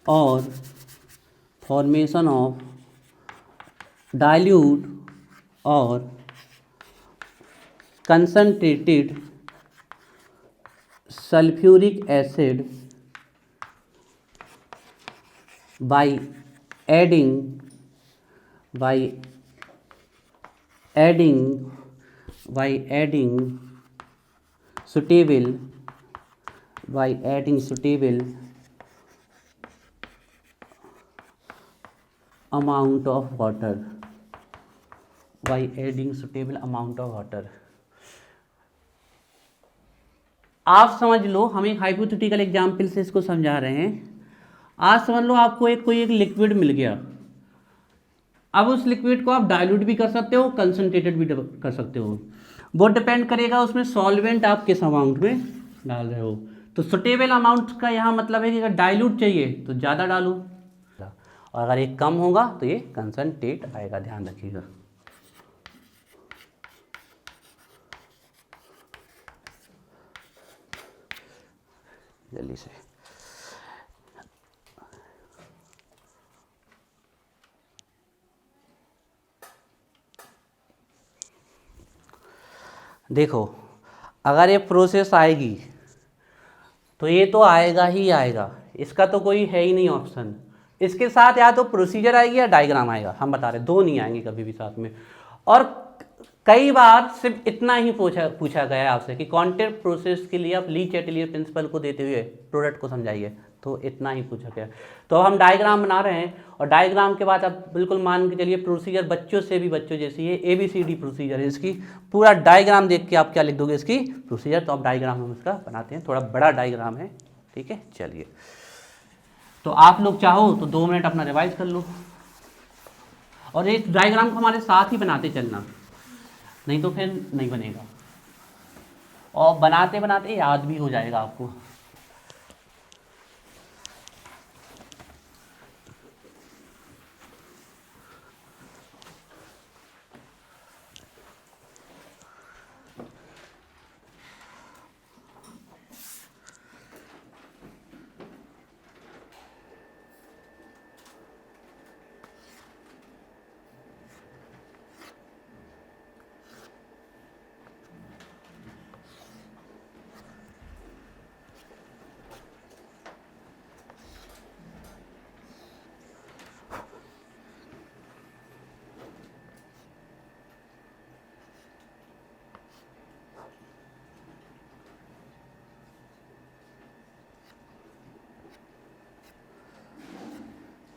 और फॉर्मेशन ऑफ डाइल्यूट और concentrated sulphuric acid by adding suitable amount of water, आप समझ लो, हम एक हाइपोथेटिकल एग्जाम्पल से इसको समझा रहे हैं। आज समझ लो आपको कोई एक लिक्विड मिल गया। अब उस लिक्विड को आप डाइल्यूट भी कर सकते हो, कंसंट्रेटेड भी कर सकते हो। वो डिपेंड करेगा उसमें सॉल्वेंट आप किस अमाउंट में डाल रहे हो। तो सुटेबल अमाउंट का यहाँ मतलब है कि अगर डाइल्यूट चाहिए तो ज़्यादा डालो, और अगर ये कम होगा तो ये कंसंट्रेट आएगा, ध्यान रखिएगा। जल्दी से देखो, अगर ये प्रोसेस आएगी तो ये तो आएगा ही आएगा, इसका तो कोई है ही नहीं ऑप्शन। इसके साथ या तो प्रोसीजर आएगी या डायग्राम आएगा, हम बता रहे, दो नहीं आएंगे कभी भी साथ में। और कई बार सिर्फ इतना ही पूछा गया है आपसे कि कॉन्टैक्ट प्रोसेस के लिए आप ली चैटेलियर प्रिंसिपल को देते हुए प्रोडक्ट को समझाइए, तो इतना ही पूछा गया। तो हम डायग्राम बना रहे हैं, और डायग्राम के बाद आप बिल्कुल मान के चलिए प्रोसीजर बच्चों जैसी है, ABCD प्रोसीजर है इसकी। पूरा डायग्राम देख के आप क्या लिख दोगे इसकी प्रोसीजर। तो आप डायग्राम हम इसका बनाते हैं, थोड़ा बड़ा डायग्राम है, ठीक है। चलिए, तो आप लोग चाहो तो 2 मिनट अपना रिवाइज कर लो, और इस डायग्राम को हमारे साथ ही बनाते चलना, नहीं तो फिर नहीं बनेगा, और बनाते बनाते याद भी हो जाएगा आपको।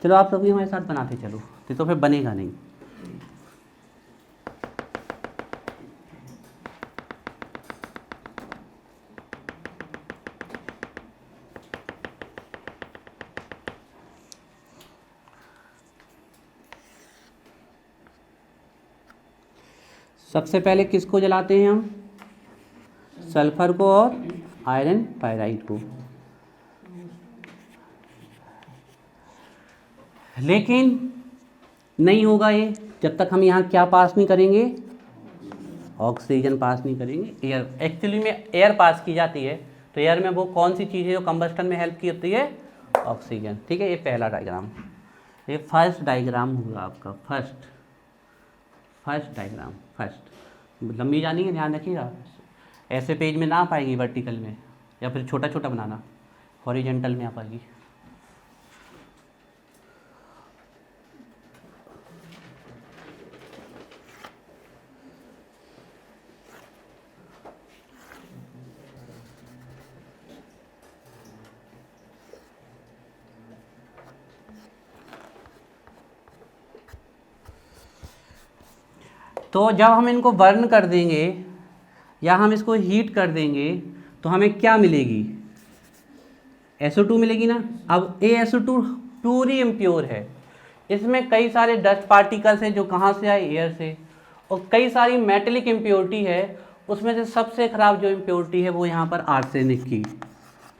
चलो आप लोग भी हमारे साथ बनाते चलो, तो फिर बनेगा नहीं। सबसे पहले किसको जलाते हैं हम? सल्फर को और आयरन पायराइड को। लेकिन नहीं होगा ये जब तक हम यहाँ क्या पास नहीं करेंगे, ऑक्सीजन पास नहीं करेंगे, एयर। एक्चुअली में एयर पास की जाती है, तो एयर में वो कौन सी चीज़ है जो कंबस्टन में हेल्प की होती है? ऑक्सीजन, ठीक है। ये पहला डायग्राम, ये फर्स्ट डायग्राम होगा आपका, फर्स्ट डायग्राम, लंबी जानी है, ध्यान रखिएगा। ऐसे पेज में ना आ पाएगी वर्टिकल में, या फिर छोटा छोटा बनाना, हॉरिजेंटल में आ पाएगी। तो जब हम इनको बर्न कर देंगे या हम इसको हीट कर देंगे तो हमें क्या मिलेगी, SO2 मिलेगी ना। अब ये SO2 प्योरी इम्प्योर है, इसमें कई सारे डस्ट पार्टिकल्स हैं जो कहाँ से आए, एयर से, और कई सारी मेटेलिक इम्प्योरिटी है। उसमें से सबसे ख़राब जो इम्प्योरिटी है वो यहाँ पर आर्सेनिक की।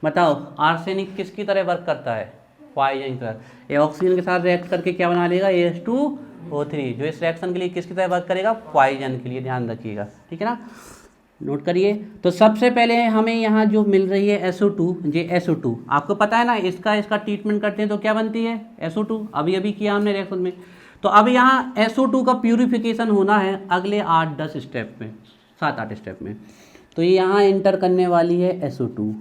बताओ आर्सेनिक किसकी तरह वर्क करता है, पॉइजन की तरह। ये ऑक्सीजन के साथ रिएक्ट करके क्या बना लेगा, H2O3, जो इस रिएक्शन के लिए किसकी तरह वर्क करेगा, पॉइजन के लिए, ध्यान रखिएगा, ठीक है ना। नोट करिए। तो सबसे पहले हमें यहाँ जो मिल रही है SO2, ये SO2 आपको पता है ना, इसका ट्रीटमेंट करते हैं तो क्या बनती है, SO2। अभी अभी किया हमने रिएक्शन में। तो अब यहाँ SO2 का प्यूरिफिकेशन होना है अगले 8-10 स्टेप में, 7-8 स्टेप में। तो ये यहाँ एंटर करने वाली है SO2।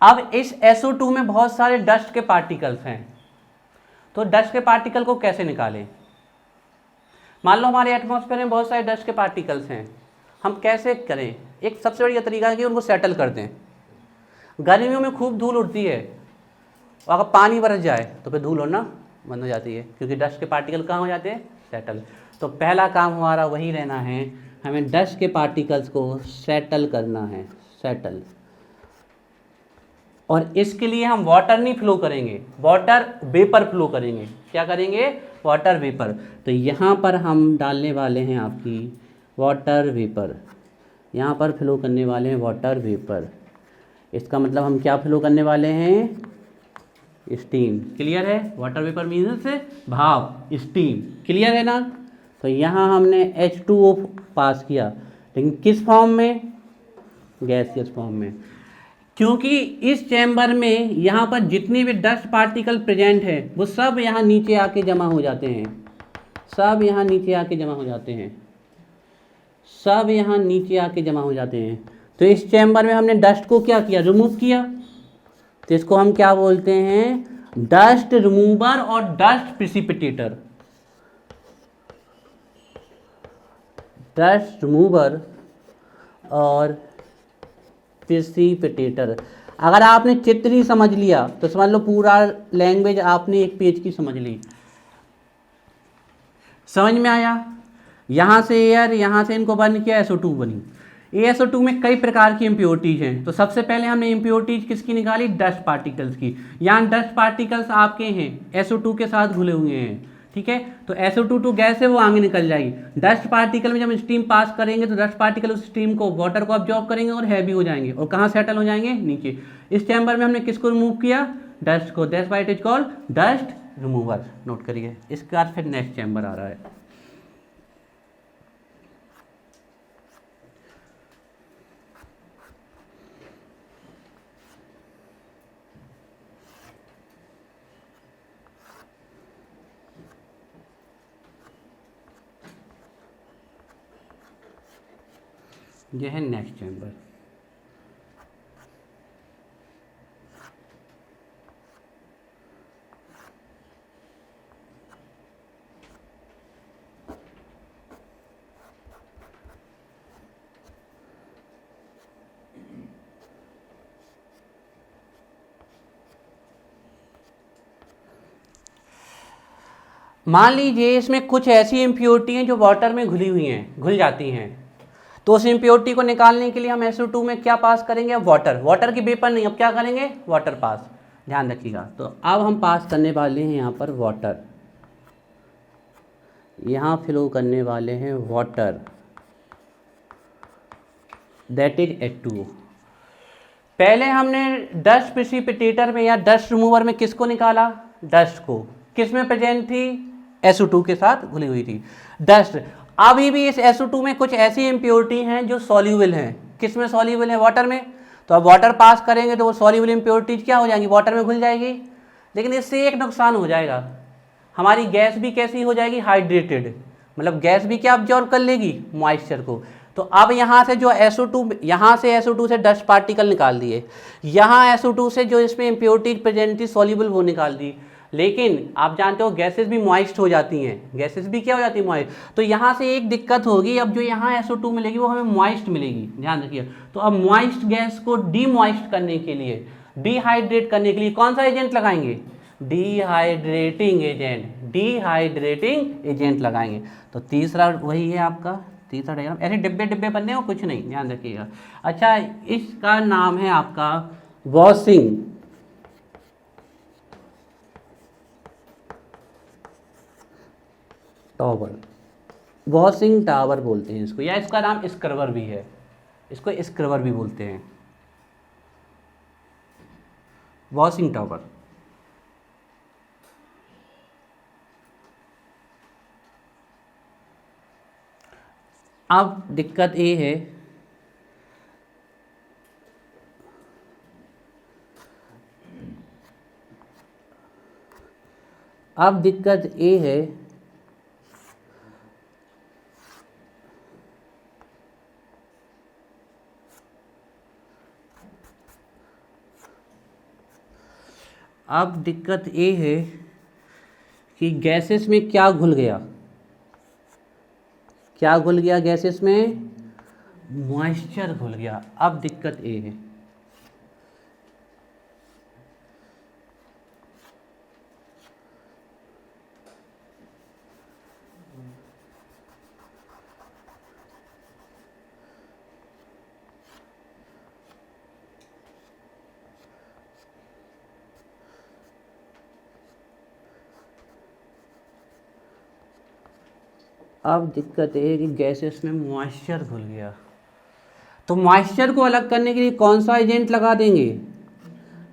अब इस SO2 में बहुत सारे डस्ट के पार्टिकल्स हैं, तो डस्ट के पार्टिकल को कैसे निकालें। मान लो हमारे एटमॉस्फेयर में बहुत सारे डस्ट के पार्टिकल्स हैं, हम कैसे करें। एक सबसे बढ़िया तरीका है कि उनको सेटल कर दें। गर्मियों में खूब धूल उड़ती है, और अगर पानी बरस जाए तो फिर धूल उड़ना बंद हो जाती है, क्योंकि डस्ट के पार्टिकल कहाँ हो जाते हैं, सेटल। तो पहला काम हमारा वही रहना है, हमें डस्ट के पार्टिकल्स को सेटल करना है, सेटल। और इसके लिए हम वाटर नहीं फ्लो करेंगे, वाटर वेपर फ्लो करेंगे। क्या करेंगे, वाटर वेपर। तो यहाँ पर हम डालने वाले हैं आपकी वाटर वेपर, यहाँ पर फ्लो करने वाले हैं वाटर वेपर। इसका मतलब हम क्या फ्लो करने वाले हैं, स्टीम। क्लियर है, वाटर वेपर मीन्स भाप, स्टीम। क्लियर है ना। तो यहाँ हमने H2O पास किया, लेकिन किस फॉर्म में, गैसियस फॉर्म में। क्योंकि इस चैम्बर में यहाँ पर जितनी भी डस्ट पार्टिकल प्रेजेंट है वो सब यहाँ नीचे आके जमा हो जाते हैं, सब यहाँ नीचे आके जमा हो जाते हैं, सब यहाँ नीचे आके जमा हो जाते हैं। तो इस चैम्बर में हमने डस्ट को क्या किया, रिमूव किया। तो इसको हम क्या बोलते हैं, डस्ट रिमूवर और डस्ट प्रिसिपिटेटर। डस्ट रिमूवर और प्रिसिपिटेटर। अगर आपने चित्र ही समझ लिया तो समझ लो पूरा लैंग्वेज आपने एक पेज की समझ ली। समझ में आया। यहाँ से एयर, यहाँ से इनको बर्न किया, SO2 बनी। SO2 में कई प्रकार की इम्प्योरिटीज हैं। तो सबसे पहले हमने इम्प्योरिटीज किसकी निकाली, डस्ट पार्टिकल्स की। यहाँ डस्ट पार्टिकल्स आपके हैं SO2 के साथ घुले हुए हैं, ठीक है। तो SO2 तो गैस है, वो आगे निकल जाएगी। डस्ट पार्टिकल में जब स्टीम पास करेंगे तो डस्ट पार्टिकल उस स्टीम को, वाटर को अब्जॉर्ब करेंगे और हैवी हो जाएंगे। और कहाँ सेटल हो जाएंगे, नीचे। इस चैम्बर में हमने किसको रिमूव किया, डस्ट को। That's why it is called dust remover. Note करिए। इसके बाद फिर नेक्स्ट चैम्बर आ रहा है। यह है नेक्स्ट चैम्बर। मान लीजिए इसमें कुछ ऐसी इम्प्योरिटी हैं जो वाटर में घुली हुई हैं, घुल जाती हैं। तो उस इम्प्योरिटी को निकालने के लिए हम SO2 में क्या पास करेंगे, वाटर। वाटर की वेपर नहीं, अब क्या करेंगे, वाटर पास। ध्यान रखिएगा। तो अब हम पास करने वाले हैं यहाँ पर वाटर, यहाँ फ्लो करने वाले हैं वाटर, दैट इज H2O। पहले हमने डस्ट प्रिसिपिटेटर में या डस्ट रिमूवर में किसको निकाला, डस्ट को। किस में प्रेजेंट थी, SO2 के साथ घुली हुई थी डस्ट। अभी भी इस SO2 में कुछ ऐसी इम्प्योरिटी हैं जो सॉल्यूबल हैं। किस में सॉल्यूबल है, वाटर में। तो अब वाटर पास करेंगे तो वो सॉल्यूबल इम्प्योरिटीज क्या हो जाएंगी, वाटर में घुल जाएगी। लेकिन इससे एक नुकसान हो जाएगा, हमारी गैस भी कैसी हो जाएगी, हाइड्रेटेड। मतलब गैस भी क्या अब्जॉर्ब कर लेगी, मॉइस्चर को। तो अब यहाँ से जो SO2, यहाँ से SO2 से डस्ट पार्टिकल निकाल दिए, यहाँ SO2 से जो इसमें इम्प्योरिटीज प्रेजेंट थी सॉल्यूबल वो निकाल दी। लेकिन आप जानते हो गैसेस भी मॉइस्ट हो जाती हैं, गैसेस भी क्या हो जाती है, मॉइस्ट। तो यहाँ से एक दिक्कत होगी, अब जो यहाँ SO2 मिलेगी वो हमें मॉइस्ट मिलेगी, ध्यान रखिए। तो अब मॉइस्ट गैस को डीमॉइस्ट करने के लिए, डिहाइड्रेट करने के लिए कौन सा एजेंट लगाएंगे, डिहाइड्रेटिंग एजेंट लगाएंगे। तो तीसरा वही है आपका तीसरा डायग्राम। ऐसे डिब्बे डिब्बे बनने हो कुछ नहीं, ध्यान रखिएगा। अच्छा, इसका नाम है आपका वॉशिंग टावर। वॉशिंग टावर बोलते हैं इसको, या इसका नाम स्क्रबर भी है, इसको स्क्रबर भी बोलते हैं, वॉशिंग टावर। अब दिक्कत ये है अब दिक्कत ये है अब दिक्कत ये है कि गैसेस में क्या घुल गया, क्या घुल गया गैसेस में? मॉइस्चर घुल गया। अब दिक्कत ये है अब दिक्कत ये है कि गैसेस में मॉइस्चर घुल गया। तो मॉइस्चर को अलग करने के लिए कौन सा एजेंट लगा देंगे?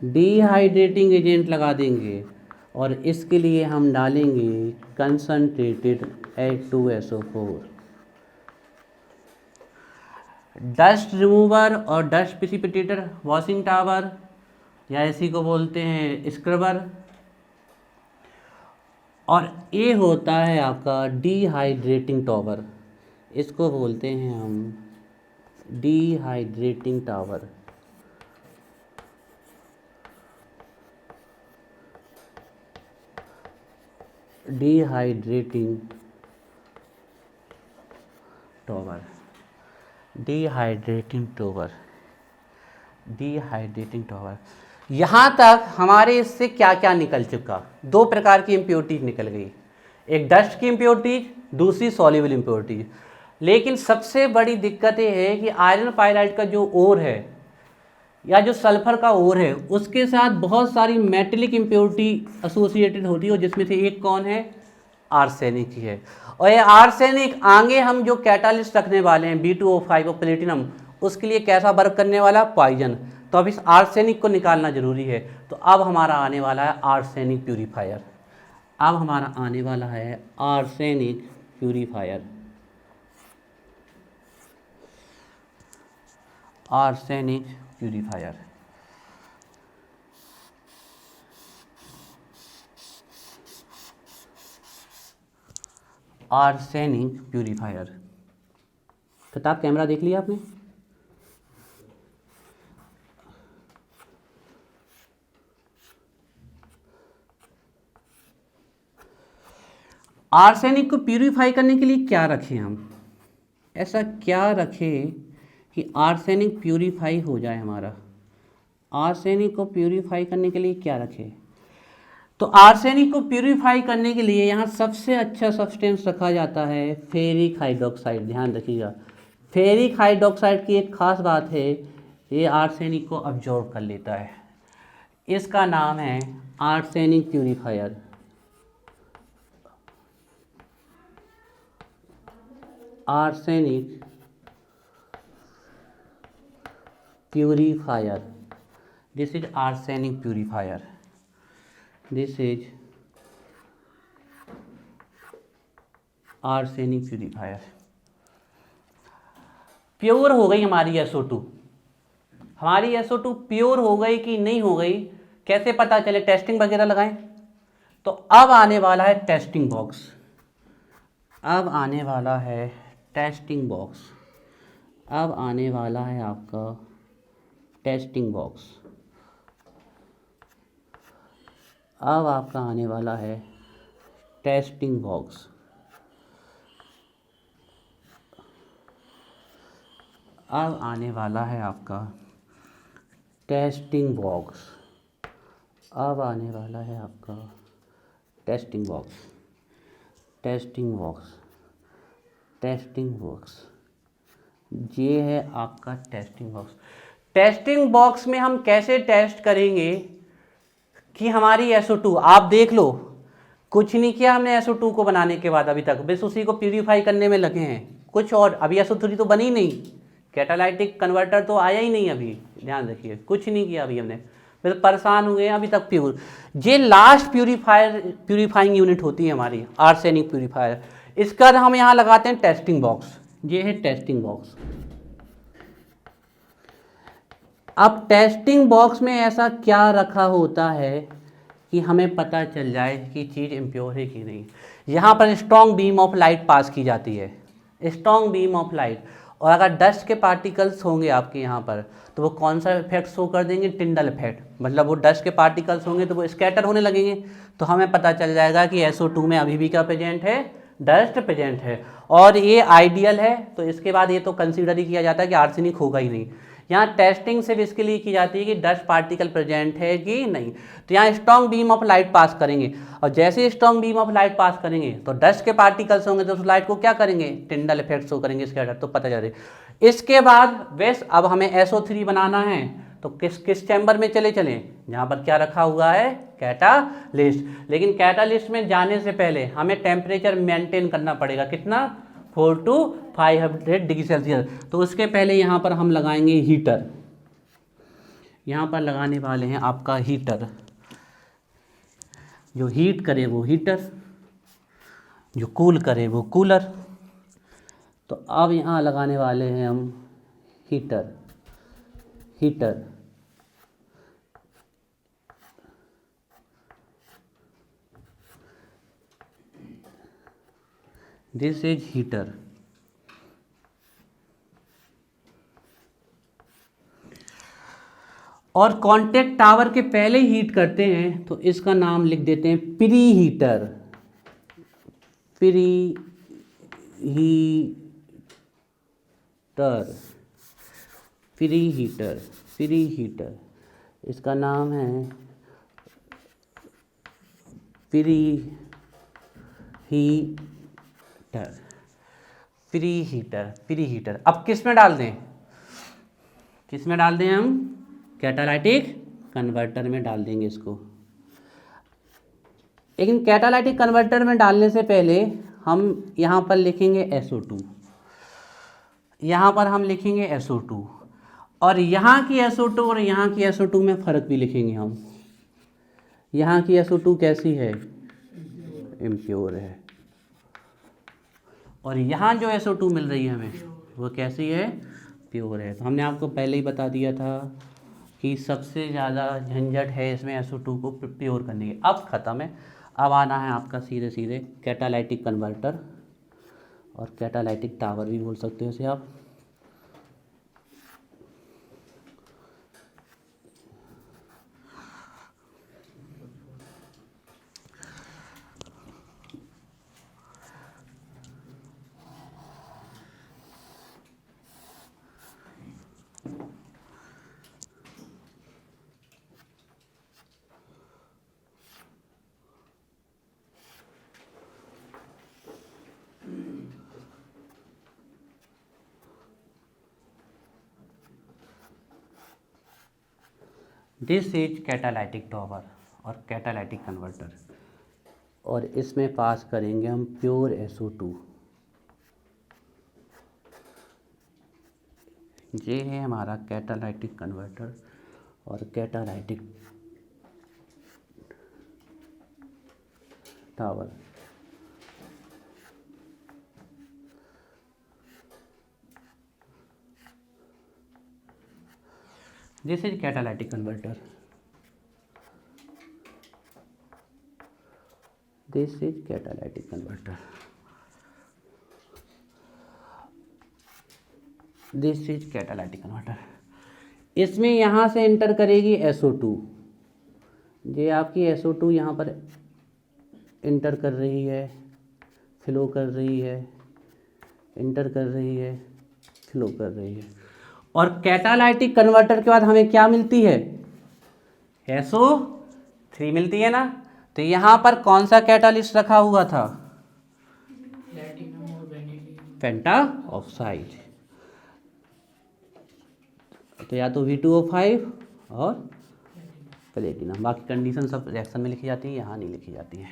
डिहाइड्रेटिंग एजेंट लगा देंगे, और इसके लिए हम डालेंगे कंसंट्रेटेड H2SO4। डस्ट रिमूवर और डस्ट प्रिसिपिटेटर, वॉशिंग टावर, या इसी को बोलते हैं स्क्रबर। और ये होता है आपका डिहाइड्रेटिंग टावर, इसको बोलते हैं हम dehydrating tower. Dehydrating tower, dehydrating tower, dehydrating tower. यहाँ तक हमारे इससे क्या क्या निकल चुका? दो प्रकार की इम्प्योरिटीज निकल गई, एक डस्ट की इम्प्योरिटीज, दूसरी सॉल्युबल इम्प्योरिटीज। लेकिन सबसे बड़ी दिक्कत ये है कि आयरन पाइराइड का जो ओर है या जो सल्फर का ओर है, उसके साथ बहुत सारी मेटेलिक इम्प्योरिटी एसोसिएटेड होती है, जिसमें से एक कौन है? आर्सेनिक ही है। और ये आर्सेनिक आगे हम जो कैटालिस्ट रखने वाले हैं B2O5 और प्लेटिनम, उसके लिए कैसा वर्क करने वाला? पॉइजन। तो अब इस आर्सेनिक को निकालना जरूरी है। तो अब हमारा आने वाला है आर्सेनिक प्यूरीफायर। अब हमारा आने वाला है arsenic purifier. Arsenic purifier. Arsenic purifier. किताब कैमरा देख लिया आपने? आर्सेनिक को प्यूरीफाई करने के लिए क्या रखें हम? ऐसा क्या रखें कि आर्सेनिक प्यूरीफाई हो जाए हमारा? आर्सेनिक को प्यूरीफाई करने के लिए क्या रखें? तो आर्सेनिक को प्यूरीफाई करने के लिए यहाँ सबसे अच्छा सब्सटेंस रखा जाता है फेरिक हाइड्रोक्साइड। ध्यान रखिएगा, फेरिक हाइड्रोक्साइड की एक खास बात है, ये आर्सेनिक को अब्जॉर्ब कर लेता है। इसका नाम है arsenic purifier. Arsenic purifier, this is arsenic purifier, this is arsenic purifier. Pure हो गई हमारी SO2। हमारी SO2 प्योर हो गई कि नहीं हो गई, कैसे पता चले? टेस्टिंग वगैरह लगाएं। तो अब आने वाला है टेस्टिंग बॉक्स। अब आने वाला है टेस्टिंग बॉक्स। अब आने वाला है आपका टेस्टिंग बॉक्स। अब आपका आने वाला है टेस्टिंग बॉक्स। अब आने वाला है आपका टेस्टिंग बॉक्स। अब आने वाला है आपका testing box. Testing box, testing box, ये है आपका टेस्टिंग बॉक्स। टेस्टिंग बॉक्स में हम कैसे टेस्ट करेंगे कि हमारी SO2, आप देख लो कुछ नहीं किया हमने SO2 को बनाने के बाद अभी तक, बस उसी को प्यूरीफाई करने में लगे हैं, कुछ और अभी SO3 तो बनी नहीं, कैटालाइटिक कन्वर्टर तो आया ही नहीं अभी, ध्यान रखिए कुछ नहीं किया अभी हमने, बस परेशान हुए हैं अभी तक प्योर। ये लास्ट प्यूरीफाइंग यूनिट होती है हमारी आर्सेनिक प्यूरीफायर, इसका हम यहाँ लगाते हैं टेस्टिंग बॉक्स। ये है टेस्टिंग बॉक्स। अब टेस्टिंग बॉक्स में ऐसा क्या रखा होता है कि हमें पता चल जाए कि चीज़ इम्प्योर है कि नहीं। यहाँ पर स्ट्रॉन्ग बीम ऑफ लाइट पास की जाती है, स्ट्रॉन्ग बीम ऑफ लाइट, और अगर डस्ट के पार्टिकल्स होंगे आपके यहाँ पर तो वो कौन सा इफेक्ट शो कर देंगे, टिंडल इफेक्ट, मतलब वो डस्ट के पार्टिकल्स होंगे तो वो स्कैटर होने लगेंगे, तो हमें पता चल जाएगा कि SO2 में अभी भी क्या प्रेजेंट है, डस्ट प्रेजेंट है, और ये आइडियल है। तो इसके बाद ये तो कंसीडर ही किया जाता है कि आर्सेनिक होगा ही नहीं। यहाँ टेस्टिंग सिर्फ इसके लिए की जाती है कि डस्ट पार्टिकल प्रेजेंट है कि नहीं। तो यहाँ strong beam of light pass करेंगे, और जैसे ही strong beam of light pass करेंगे तो डस्ट के पार्टिकल्स होंगे तो उस लाइट को क्या करेंगे, टिंडल इफेक्ट शो करेंगे, स्कैटर, तो पता चल रही। इसके बाद बेस अब हमें SO3 बनाना है तो किस चैम्बर में चले जहाँ पर क्या रखा हुआ है, कैटालिस्ट। लेकिन कैटालिस्ट में जाने से पहले हमें टेम्परेचर मेंटेन करना पड़ेगा, कितना, 4 to 500 डिग्री सेल्सियस। तो उसके पहले यहाँ पर हम लगाएंगे हीटर, यहाँ पर लगाने वाले हैं आपका हीटर, जो हीट करे वो हीटर, जो कूल करे वो कूलर। तो अब यहाँ लगाने वाले हैं हम heater. Heater this is heater. और कांटेक्ट टावर के पहले हीट करते हैं तो इसका नाम लिख देते हैं pre heater. Pre heater, pre heater, pre heater, इसका नाम है pre heater. Pre heater, pre heater. अब किस में डाल दें, किस में डाल दें हम, कैटालाइटिक कन्वर्टर में डाल देंगे इसको। लेकिन कैटालाइटिक कन्वर्टर में डालने से पहले हम यहाँ पर लिखेंगे SO2, यहाँ पर हम लिखेंगे SO2, और यहाँ की SO2 और यहाँ की SO2 में फ़र्क भी लिखेंगे हम। यहाँ की SO2 कैसी है, इम्प्योर है, और यहाँ जो SO2 मिल रही है हमें वो कैसी है, प्योर है। तो हमने आपको पहले ही बता दिया था कि सबसे ज़्यादा झंझट है इसमें SO2 को प्योर करने की। अब ख़त्म है, अब आना है आपका सीधे सीधे कैटालाइटिक कन्वर्टर, और कैटालाइटिक टावर भी बोल सकते हो इसे आप। दिस इज कैटालाइटिक टावर और कैटालाइटिक कन्वर्टर, और इसमें पास करेंगे हम प्योर SO2। ये है हमारा कैटालाइटिक कन्वर्टर और catalytic tower. This is catalytic converter. This is catalytic converter. This is catalytic converter. इसमें यहाँ से एंटर करेगी SO2। ये आपकी SO2 यहाँ पर एंटर कर रही है, फ्लो कर रही है, एंटर कर रही है, फ्लो कर रही है। और कैटालाइटिक कन्वर्टर के बाद हमें क्या मिलती है, SO3 3 मिलती है ना। तो यहाँ पर कौन सा कैटालिस्ट रखा हुआ था? प्लेटिनम और वेनेडियम। पेंटा ऑक्साइड। तो या तो V2O5 और प्लेटिनम। बाकी कंडीशन सब रिएक्शन में लिखी जाती है, यहाँ नहीं लिखी जाती है।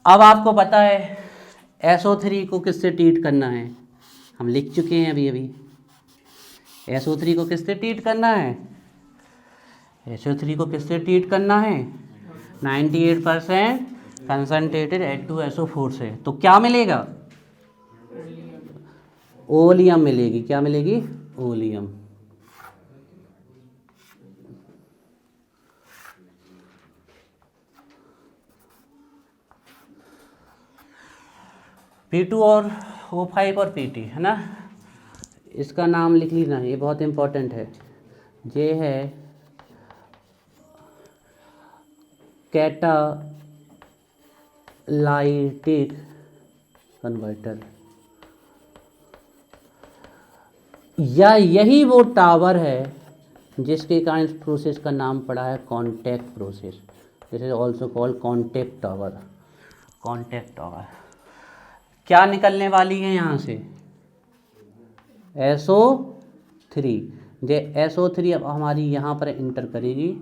अब आपको पता है SO3 को किससे ट्रीट करना है, हम लिख चुके हैं अभी अभी। SO3 को किससे ट्रीट करना है? SO3 को किससे ट्रीट करना है? 98% कंसनट्रेटेड H2SO4 से। तो क्या मिलेगा? ओलियम मिलेगी। क्या मिलेगी? ओलियम। P2 और O5 और PT है ना। इसका नाम लिख लीजिए, ये बहुत इम्पोर्टेंट है। ये है कैटालाइटिक कन्वर्टर, या यही वो टावर है जिसके कारण इस प्रोसेस का नाम पड़ा है contact process. This is also called contact tower. Contact tower. क्या निकलने वाली है यहाँ से? SO3। ये SO3 अब हमारी यहाँ पर इंटर करेगी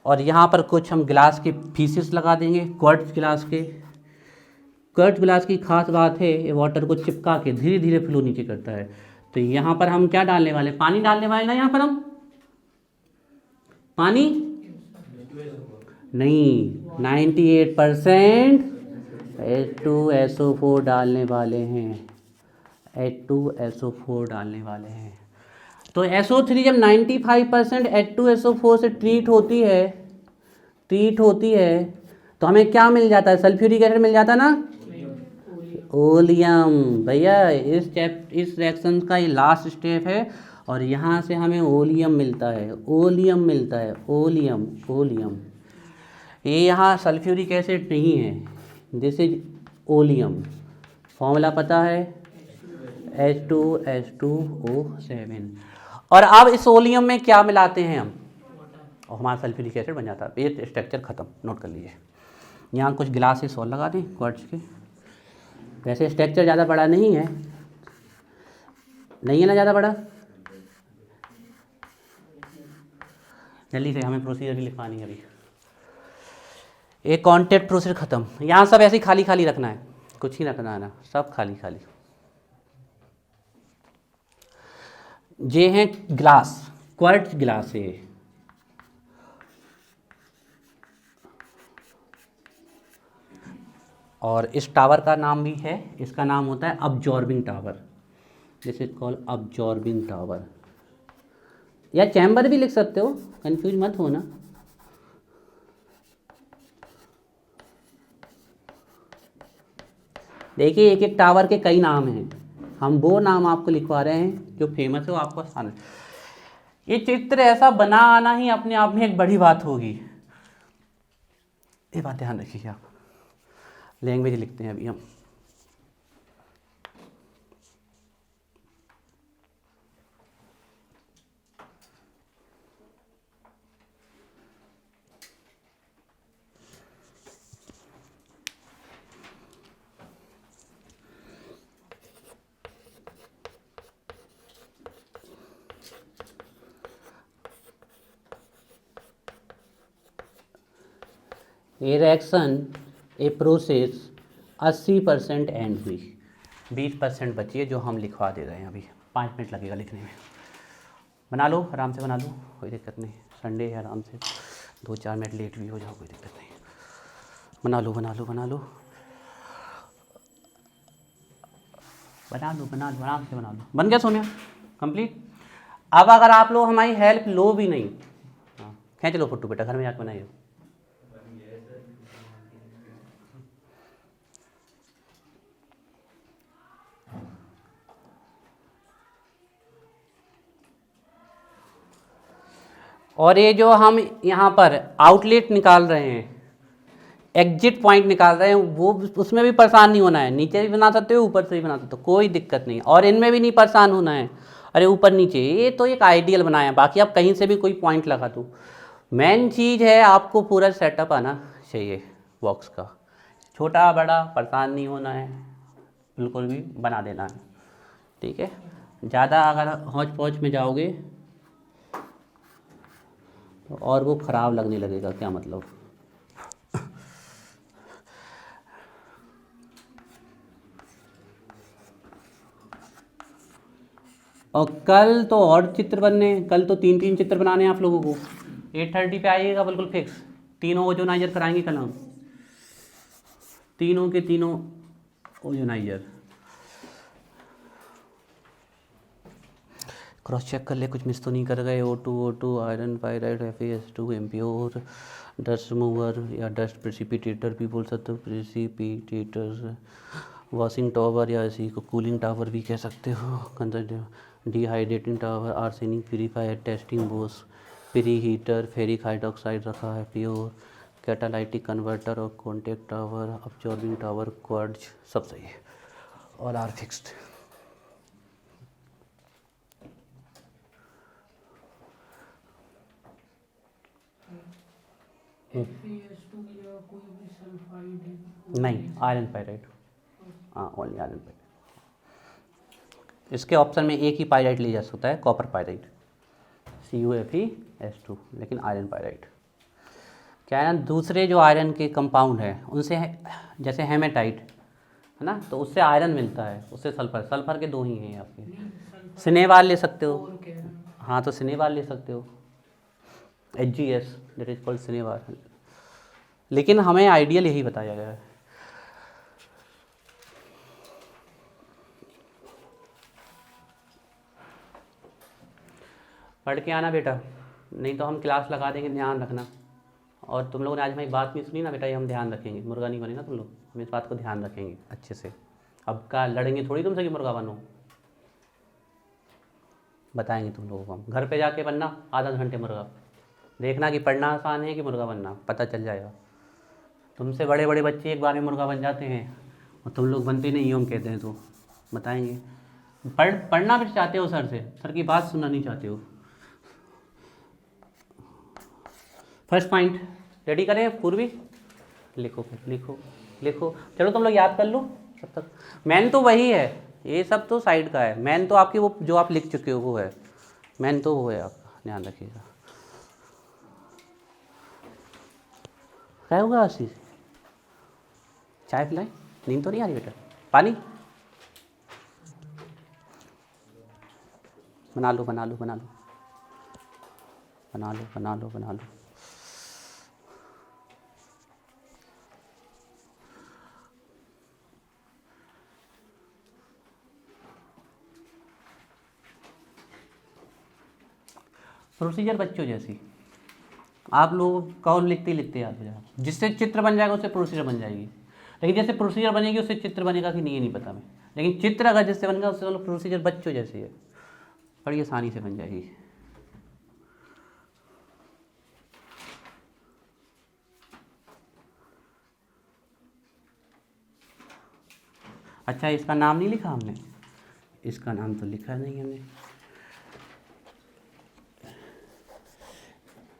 और यहाँ पर कुछ हम गिलास के पीसेस लगा देंगे, क्वार्ट्ज गिलास के। क्वार्ट्ज गिलास की खास बात है, ये वाटर को चिपका के धीरे धीरे फ्लो नीचे करता है। तो यहाँ पर हम क्या डालने वाले? पानी डालने वाले ना। यहाँ पर हम पानी नहीं, 98% H2SO4 डालने वाले हैं। H2SO4 डालने वाले हैं। तो SO3 जब 95% H2SO4 से ट्रीट होती है तो हमें क्या मिल जाता है? सल्फ्यूरिक एसिड मिल जाता ना, ओलियम। भैया इस रिएक्शन का ये लास्ट स्टेप है और यहाँ से हमें ओलियम मिलता है। ओलियम मिलता है, ओलियम ओलियम। ये यहाँ सल्फ्यूरिक एसिड नहीं है, दिस इज ओलियम। फॉर्मूला पता है? H2H2O7। और अब इस ओलियम में क्या मिलाते हैं हम, और हमारा सल्फ्यूरिक एसिड बन जाता है। ये स्ट्रक्चर खत्म, नोट कर लीजिए। यहाँ कुछ गिलासेस और लगा दें क्वार्ट्ज के। वैसे स्ट्रक्चर ज़्यादा बड़ा नहीं है, नहीं है ना ज़्यादा बड़ा। जल्दी से हमें प्रोसीजर भी लिखवानी है अभी। एक कॉन्टैक्ट प्रोसेस खत्म। यहाँ सब ऐसे ही खाली खाली रखना है, कुछ ही रखना है ना, सब खाली खाली। ये हैं ग्लास, क्वार्ट्ज गिलास है। और इस टावर का नाम भी है, इसका नाम होता है absorbing tower. This is called absorbing tower, या चैम्बर भी लिख सकते हो, कंफ्यूज मत होना। देखिए एक एक टावर के कई नाम हैं, हम वो नाम आपको लिखवा रहे हैं जो फेमस है, वो आपको आसान है। ये चित्र ऐसा बना आना ही अपने आप में एक बड़ी बात होगी, ये बात ध्यान रखिए आप। लैंग्वेज लिखते हैं अभी हम। ए रिएक्शन, ए प्रोसेस 80% एंड हुई, 20% बची है जो हम लिखवा दे रहे हैं अभी। 5 मिनट लगेगा लिखने में। बना लो, आराम से बना लो, कोई दिक्कत नहीं। संडे है, आराम से 2-4 मिनट लेट भी हो जाओ, कोई दिक्कत नहीं। बना लो बना लो बना लो बना लो बना लो, आराम से बना लो। बन गया सोनिया? कंप्लीट। अब अगर आप लोग हमारी हेल्प लो भी नहीं, हाँ खींच लो फोटो बेटा, घर में जाकर बनाइए। और ये जो हम यहाँ पर आउटलेट निकाल रहे हैं, एग्जिट पॉइंट निकाल रहे हैं, वो उसमें भी परेशान नहीं होना है। नीचे भी बना सकते हो, ऊपर से भी बना सकते हो, कोई दिक्कत नहीं। और इनमें भी नहीं परेशान होना है, अरे ऊपर नीचे, ये तो एक आइडियल बनाया है। बाकी आप कहीं से भी कोई पॉइंट लगा दो, मेन चीज़ है आपको पूरा सेटअप आना चाहिए बॉक्स का, छोटा बड़ा परेशान नहीं होना है, बिल्कुल भी बना देना है, ठीक है। ज़्यादा अगर हौच पौच में जाओगे तो और वो ख़राब लगने लगेगा, क्या मतलब। और कल तो और चित्र बनने, कल तो 3 चित्र बनाने हैं आप लोगों को। 8:30 पे आइएगा बिल्कुल फिक्स, तीनों ओजोनाइजर कराएंगे कल हम, तीनों के तीनों ओजोनाइजर। क्रॉस चेक कर ले कुछ मिस तो नहीं कर गए। O2 iron pyrite FeS2 impure dust remover या डस्ट प्रेसिपिटेटर भी बोल सकते हो, प्रेसिपिटेटर वॉशिंग टावर या इसी को कूलिंग टावर भी कह सकते हो, dehydrating tower, arsenic purifier, testing Bose, pre heater, ferric hydroxide रखा है, प्योर कैटालाइटिक कन्वर्टर और contact tower, absorbing tower, quartz, सब सही है और आर फिक्स्ड। FeS2 या कोई भी सल्फाइड है? नहीं, आयरन पायराइड, हाँ ओनली आयरन पायराइड। इसके ऑप्शन में एक ही पायराइड लिया जा सकता है, कॉपर पायराइड, CuFeS2, लेकिन आयरन पायराइड क्या है ना, दूसरे जो आयरन के कंपाउंड हैं उनसे जैसे हेमेटाइट है ना, तो उससे आयरन मिलता है, उससे सल्फर, सल्फर के 2 ही हैं आपके। सिनेवाल ले सकते हो, और कह रहा हूँ हाँ तो सिनेवाल ले सकते हो, HgS दैट इज कॉल्ड सिनेवाल, लेकिन हमें आइडियल यही बताया गया है। पढ़ के आना बेटा, नहीं तो हम क्लास लगा देंगे, ध्यान रखना। और तुम लोगों ने आज हमारी बात नहीं सुनी ना बेटा, ये हम ध्यान रखेंगे, मुर्गा नहीं बनेगा तुम लोग, हम इस बात को ध्यान रखेंगे अच्छे से। अब का लड़ेंगे थोड़ी तुमसे कि मुर्गा बनो, बताएंगे तुम लोगों को हम, घर पे जाके बनना आधा घंटे मुर्गा, देखना कि पढ़ना आसान है कि मुर्गा बनना, पता चल जाएगा। तुमसे बड़े बड़े बच्चे एक बार में मुर्गा बन जाते हैं और तुम लोग बनते नहीं, हम कहते हैं तो बताएंगे। पढ़ना भी चाहते हो सर से, सर की बात सुनना नहीं चाहते हो। फर्स्ट पॉइंट रेडी करें पूर्वी, लिखो फिर लिखो लिखो, चलो तुम लोग याद कर लो तब तक। मैन तो वही है, ये सब तो साइड का है, मैन तो आपकी वो जो आप लिख चुके हो वो है, मैन तो वो है आपका, ध्यान रखिएगा। क्या होगा आशीष, चाय पिलाएं, नींद तो नहीं आ रही बेटा, पानी बना लो बना लो बना लो बना लो बना लो बना लो। प्रोसीजर बच्चों जैसी, आप लोग कौन लिखते लिखते याद हो जाए, जिससे चित्र बन जाएगा उससे प्रोसीजर बन जाएगी, लेकिन जैसे प्रोसीजर बनेगी उससे चित्र बनेगा कि नहीं ये नहीं पता मैं, लेकिन चित्र अगर जिससे बनेगा उससे मतलब प्रोसीजर बच्चों जैसी है, बड़ी आसानी से बन जाएगी। अच्छा इसका नाम नहीं लिखा हमने, इसका नाम तो लिखा नहीं हमने,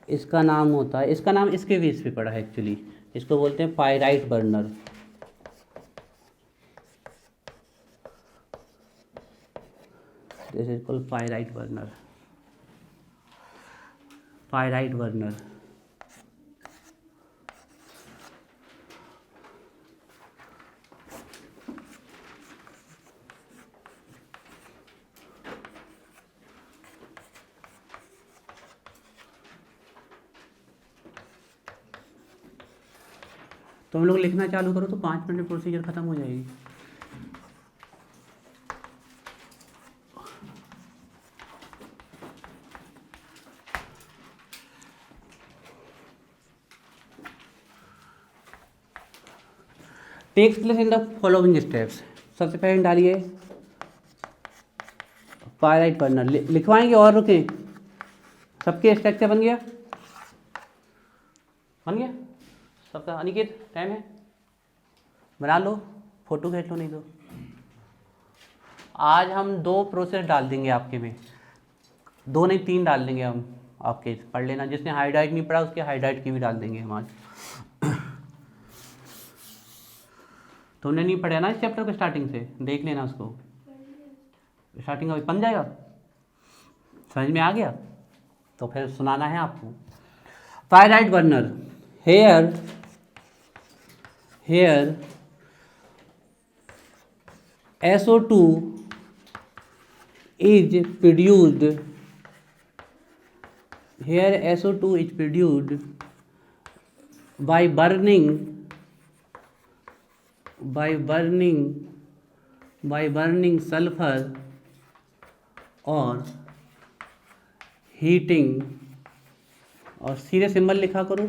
इसका नाम होता है, इसका नाम इसके बेस पे पड़ा है एक्चुअली, इसको बोलते हैं pyrite burner. This is called pyrite burner, pyrite burner. तुम लोग लिखना चालू करो तो 5 मिनट में प्रोसीजर खत्म हो जाएगी। Takes place in the following steps, सबसे पहले डालिए पायराइट बर्नर, लिखवाएंगे और रुकें, सबके स्ट्रक्चर बन गया, बन गया सबका। अनिकेत टाइम है, बना लो, फोटो खींच लो, नहीं तो आज हम 2 प्रोसेस डाल देंगे आपके में, 2 नहीं 3 डाल देंगे हम, आपके पढ़ लेना, जिसने हाइड्राइड नहीं पढ़ा उसके हाइड्राइड की भी डाल देंगे हम आज। तुमने नहीं पढ़ा ना इस चैप्टर को स्टार्टिंग से, देख लेना उसको, स्टार्टिंग अभी बन जाएगा, समझ में आ गया? तो फिर सुनाना है आपको। Pyrite burner, here SO2 is produced, here SO2 is produced by burning sulfur और हीटिंग, और सीधे सिंबल लिखा करो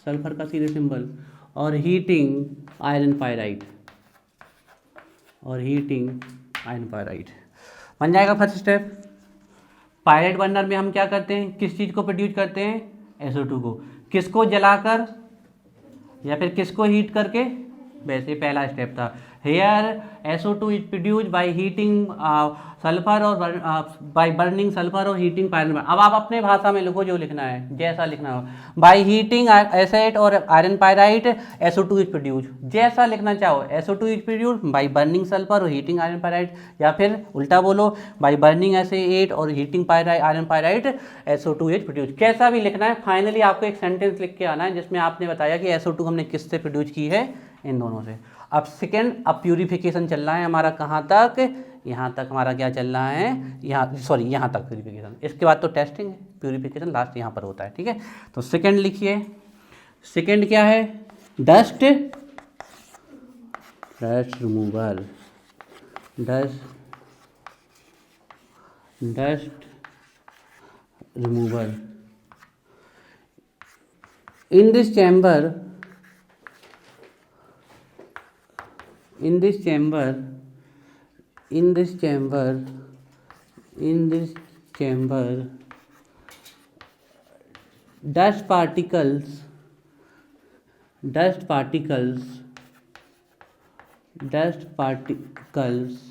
सल्फर का सीधे सिंबल, और हीटिंग आयरन पायराइड, बन जाएगा फर्स्ट स्टेप। पायराइट बर्नर में हम क्या करते हैं, किस चीज़ को प्रोड्यूस करते हैं, SO2 को, किसको जलाकर या फिर किसको हीट करके, वैसे पहला स्टेप था। Here SO2 is produce by heating sulphur और बाय बर्निंग सल्फर और हीटिंग पायरन। अब आप अपने भाषा में लिखो, जो लिखना है जैसा लिखना हो, बाय हीटिंग एसिड और iron pyrite SO2 is produce, जैसा लिखना चाहो, SO2 is produce bye burning sulphur और हीटिंग आयरन पायराइट, या फिर उल्टा बोलो बाय बर्निंग एसिड और heating iron pyrite SO2 is produce, कैसा भी लिखना है। फाइनली आपको एक सेंटेंस लिख के आना है जिसमें आपने बताया कि SO2 हमने किससे प्रोड्यूस की है, इन दोनों से। अब सेकेंड, अब प्यूरिफिकेशन चल रहा है हमारा, कहाँ तक, यहाँ तक हमारा क्या चल रहा है, यहाँ तक प्यूरिफिकेशन, इसके बाद तो टेस्टिंग है, प्यूरिफिकेशन लास्ट यहाँ पर होता है, ठीक है। तो सेकेंड लिखिए, सेकेंड क्या है, dust removal, dust removal. in this chamber dust particles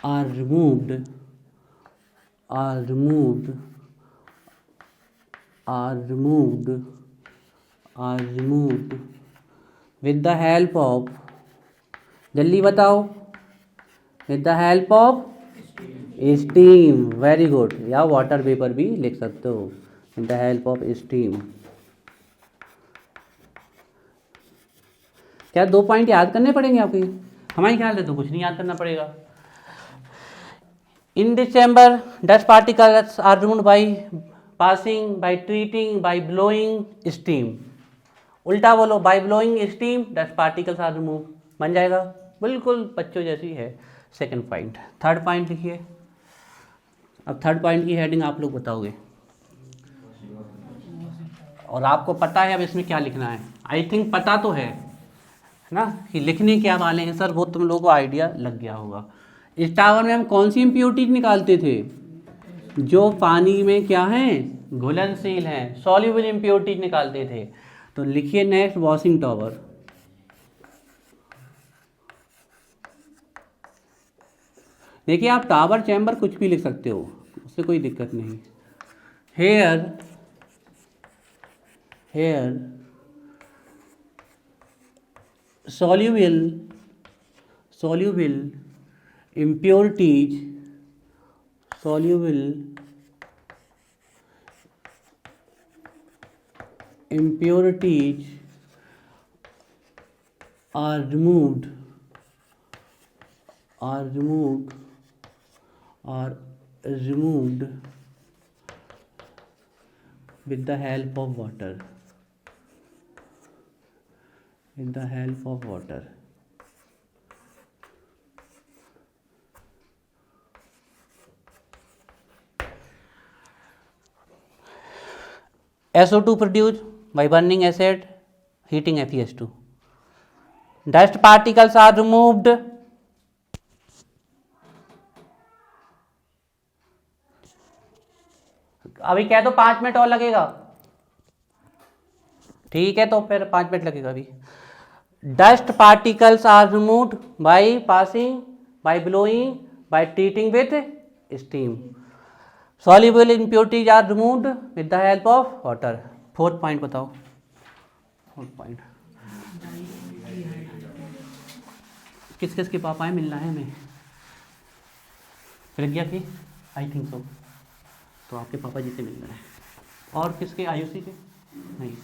are removed with the help of, जल्दी बताओ, with the help of steam, very good, या वाटर वेपर भी लिख सकते हो, with the help of steam। क्या 2 पॉइंट याद करने पड़ेंगे आपकी? हमारे ख्याल से तो कुछ नहीं याद करना पड़ेगा। In this chamber, dust particles are removed by passing, by treating, by blowing steam। उल्टा बोलो, by blowing steam dust particles are removed, बन जाएगा, बिल्कुल बच्चों जैसी है। Second point. थर्ड पॉइंट लिखिए। अब थर्ड पॉइंट की हेडिंग आप लोग बताओगे और आपको पता है अब इसमें क्या लिखना है। आई थिंक पता तो है ना कि लिखने क्या वाले हैं सर, वो तुम लोगों को आइडिया लग गया होगा। इस टावर में हम कौन सी इम्प्योरिटीज निकालते थे, जो पानी में क्या हैं, घुलनशील हैं, सॉल्युबल इम्प्योरिटीज निकालते थे। तो लिखिए नेक्स्ट, वॉशिंग टावर। देखिए आप टावर चैम्बर कुछ भी लिख सकते हो, उससे कोई दिक्कत नहीं। Here soluble impurities are removed with the help of water, SO2 produced by burning acid, heating FeS2. Dust particles are removed अभी कह दो 5 मिनट और लगेगा, ठीक है तो फिर 5 मिनट लगेगा अभी। Dust particles are removed by passing, by blowing, by treating with steam. Soluble impurities are removed with the help of water. Fourth point बताओ, फोर्थ पॉइंट किस किस के पापा है, मिलना है हमें, प्रज्ञा के, आई थिंक सो, तो आपके पापा जी से मिलना है। और किसके, आयुषी के नहीं।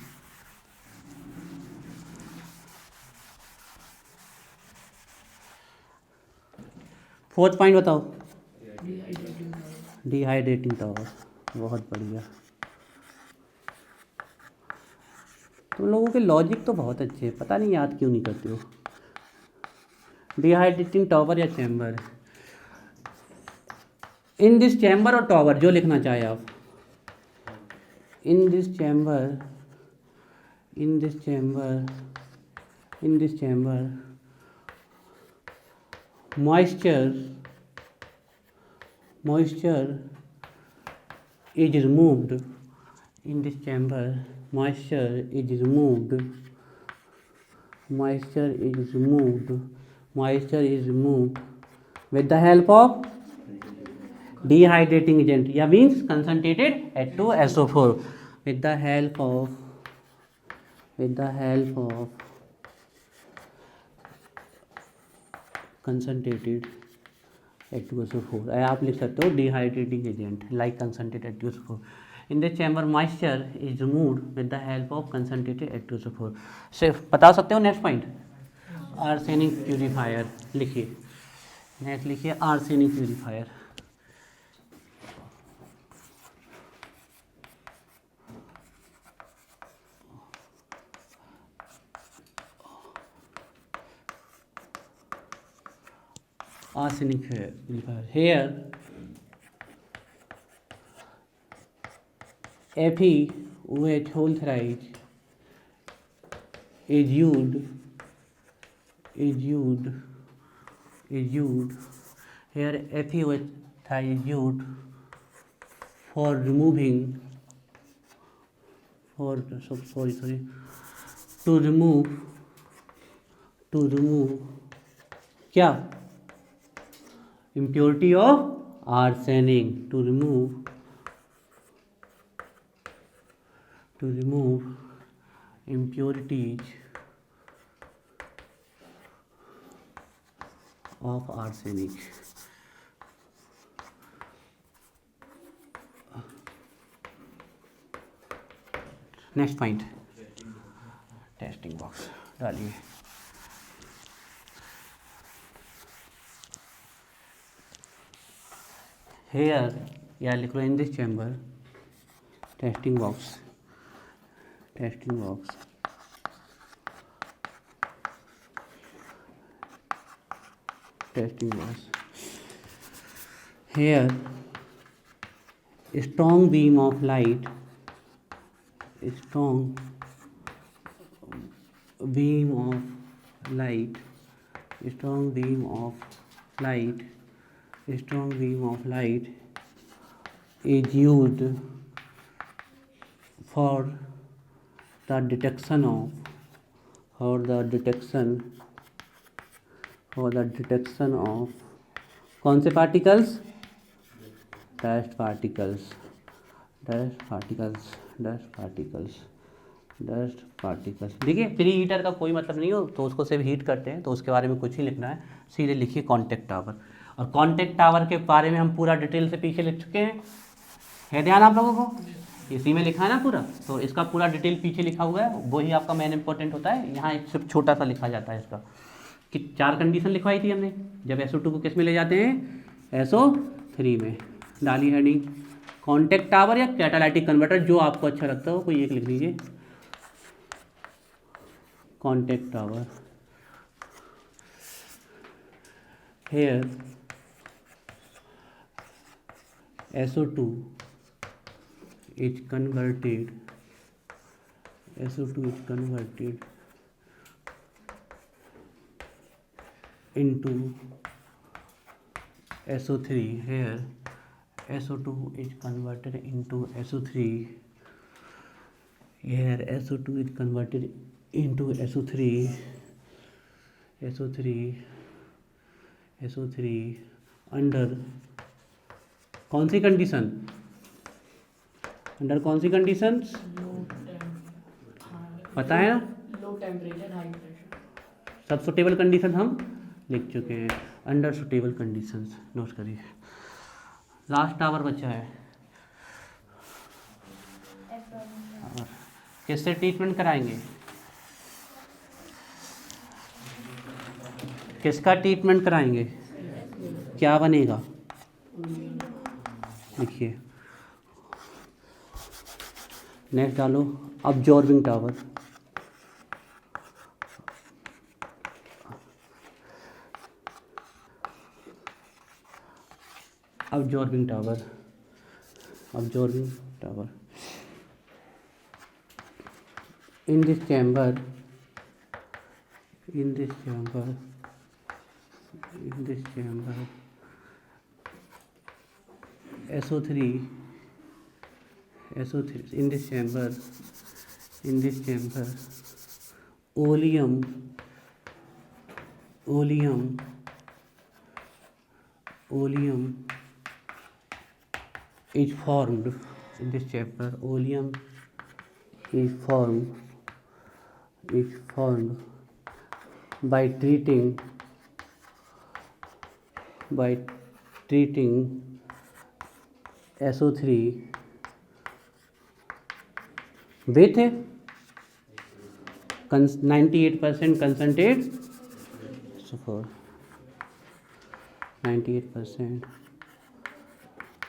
फोर्थ पॉइंट बताओ, डिहाइड्रेटिंग टावर। बहुत बढ़िया, तुम लोगों के लॉजिक तो बहुत अच्छे हैं, पता नहीं याद क्यों नहीं करते हो। डिहाइड्रेटिंग टावर या चैम्बर, इन दिस चैम्बर और टावर जो लिखना चाहे आप, इन this chamber, in this chamber, in this chamber moisture is removed, in this chamber moisture is removed, moisture is removed, moisture is removed with the help of dehydrating agent, या means concentrated H2SO4, with the help of concentrated H2SO4, आप लिख सकते हो dehydrating agent like concentrated H2SO4। In this chamber moisture is removed with the help of concentrated H2SO4। सिर्फ बता सकते हो नेक्स्ट पॉइंट, आर्सेनिक प्यूरीफायर लिखिए, नेक्स्ट लिखिए arsenic purifier. arsenic purifier, here FeOH whole thrice is used, here FeOH thrice is used for removing, to remove क्या, impurity of arsenic, to remove impurities of arsenic। Next point, testing box डालिए। हेयर या लिख लो in this chamber, testing box, testing box, testing box, here strong beam of light, strong beam of light, strong beam of light, strong beam of light is used for the detection of, कौन से particles, dust particles, dust particles, dust particles, dust particles. देखिए प्री हीटर का कोई मतलब नहीं हो तो उसको सिर्फ हीट करते हैं, तो उसके बारे में कुछ ही लिखना है, सीधे लिखिए कॉन्टैक्ट टावर। और कॉन्टैक्ट टावर के बारे में हम पूरा डिटेल से पीछे लिख चुके हैं, है ध्यान आप लोगों को, इसी में लिखा है ना पूरा, तो इसका पूरा डिटेल पीछे लिखा हुआ है, वही आपका मेन इंपॉर्टेंट होता है। यहाँ एक सिर्फ छोटा सा लिखा जाता है इसका, कि 4 कंडीशन लिखवाई थी हमने, जब SO2 को किस में ले जाते हैं, SO3 में। डाली हेडिंग कॉन्टैक्ट टावर या कैटालाइटिक कन्वर्टर, जो आपको अच्छा लगता हो कोई एक लिख लीजिए, contact tower. Here SO2 is converted into SO3, here SO2 is converted into SO3, here SO2 is converted into SO3 under कौन सी कंडीशन, अंडर कौन सी कंडीशंस पता है ना? Low temperature high pressure. सब सुटेबल कंडीशन हम लिख चुके हैं। अंडर सुटेबल कंडीशंस नोट करिए। लास्ट टावर बचा है। और किससे ट्रीटमेंट कराएंगे? किसका ट्रीटमेंट कराएंगे? क्या बनेगा? देखिए नेक्स्ट डालो absorbing tower. absorbing tower, absorbing tower. In this chamber, SO3, in this chamber, oleum is formed. In this chamber, oleum is formed by treating SO3 with 98% concentrate sulfur. 98%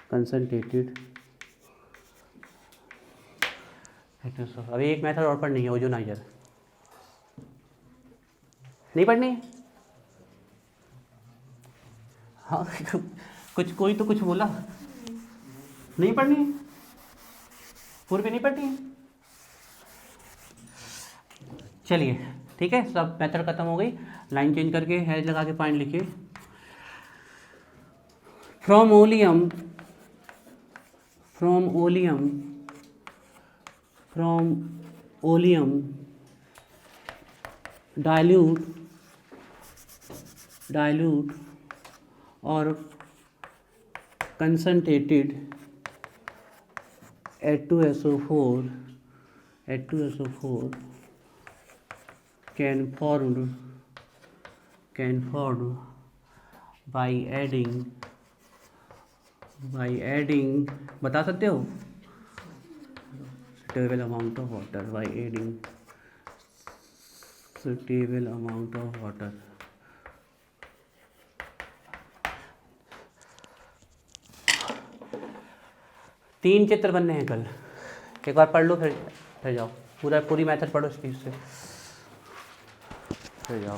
concentrated। अभी एक मेथड और पढ़नी है, ओजोनाइजर। नहीं पढ़नी? हाँ कुछ कोई तो कुछ बोला नहीं पढ़नी, पूर्व नहीं पढ़नी। चलिए ठीक है, सब मेथड खत्म हो गई। लाइन चेंज करके हैज लगा के पॉइंट लिखिए। From oleum dilute or concentrated H2SO4 can form by adding बता सकते हो? suitable amount of water, by adding suitable amount of water। तीन चित्र बनने हैं कल, एक बार पढ़ लो फिर जाओ। पूरी मेथड पढ़ो इस चीज़ से, फिर जाओ।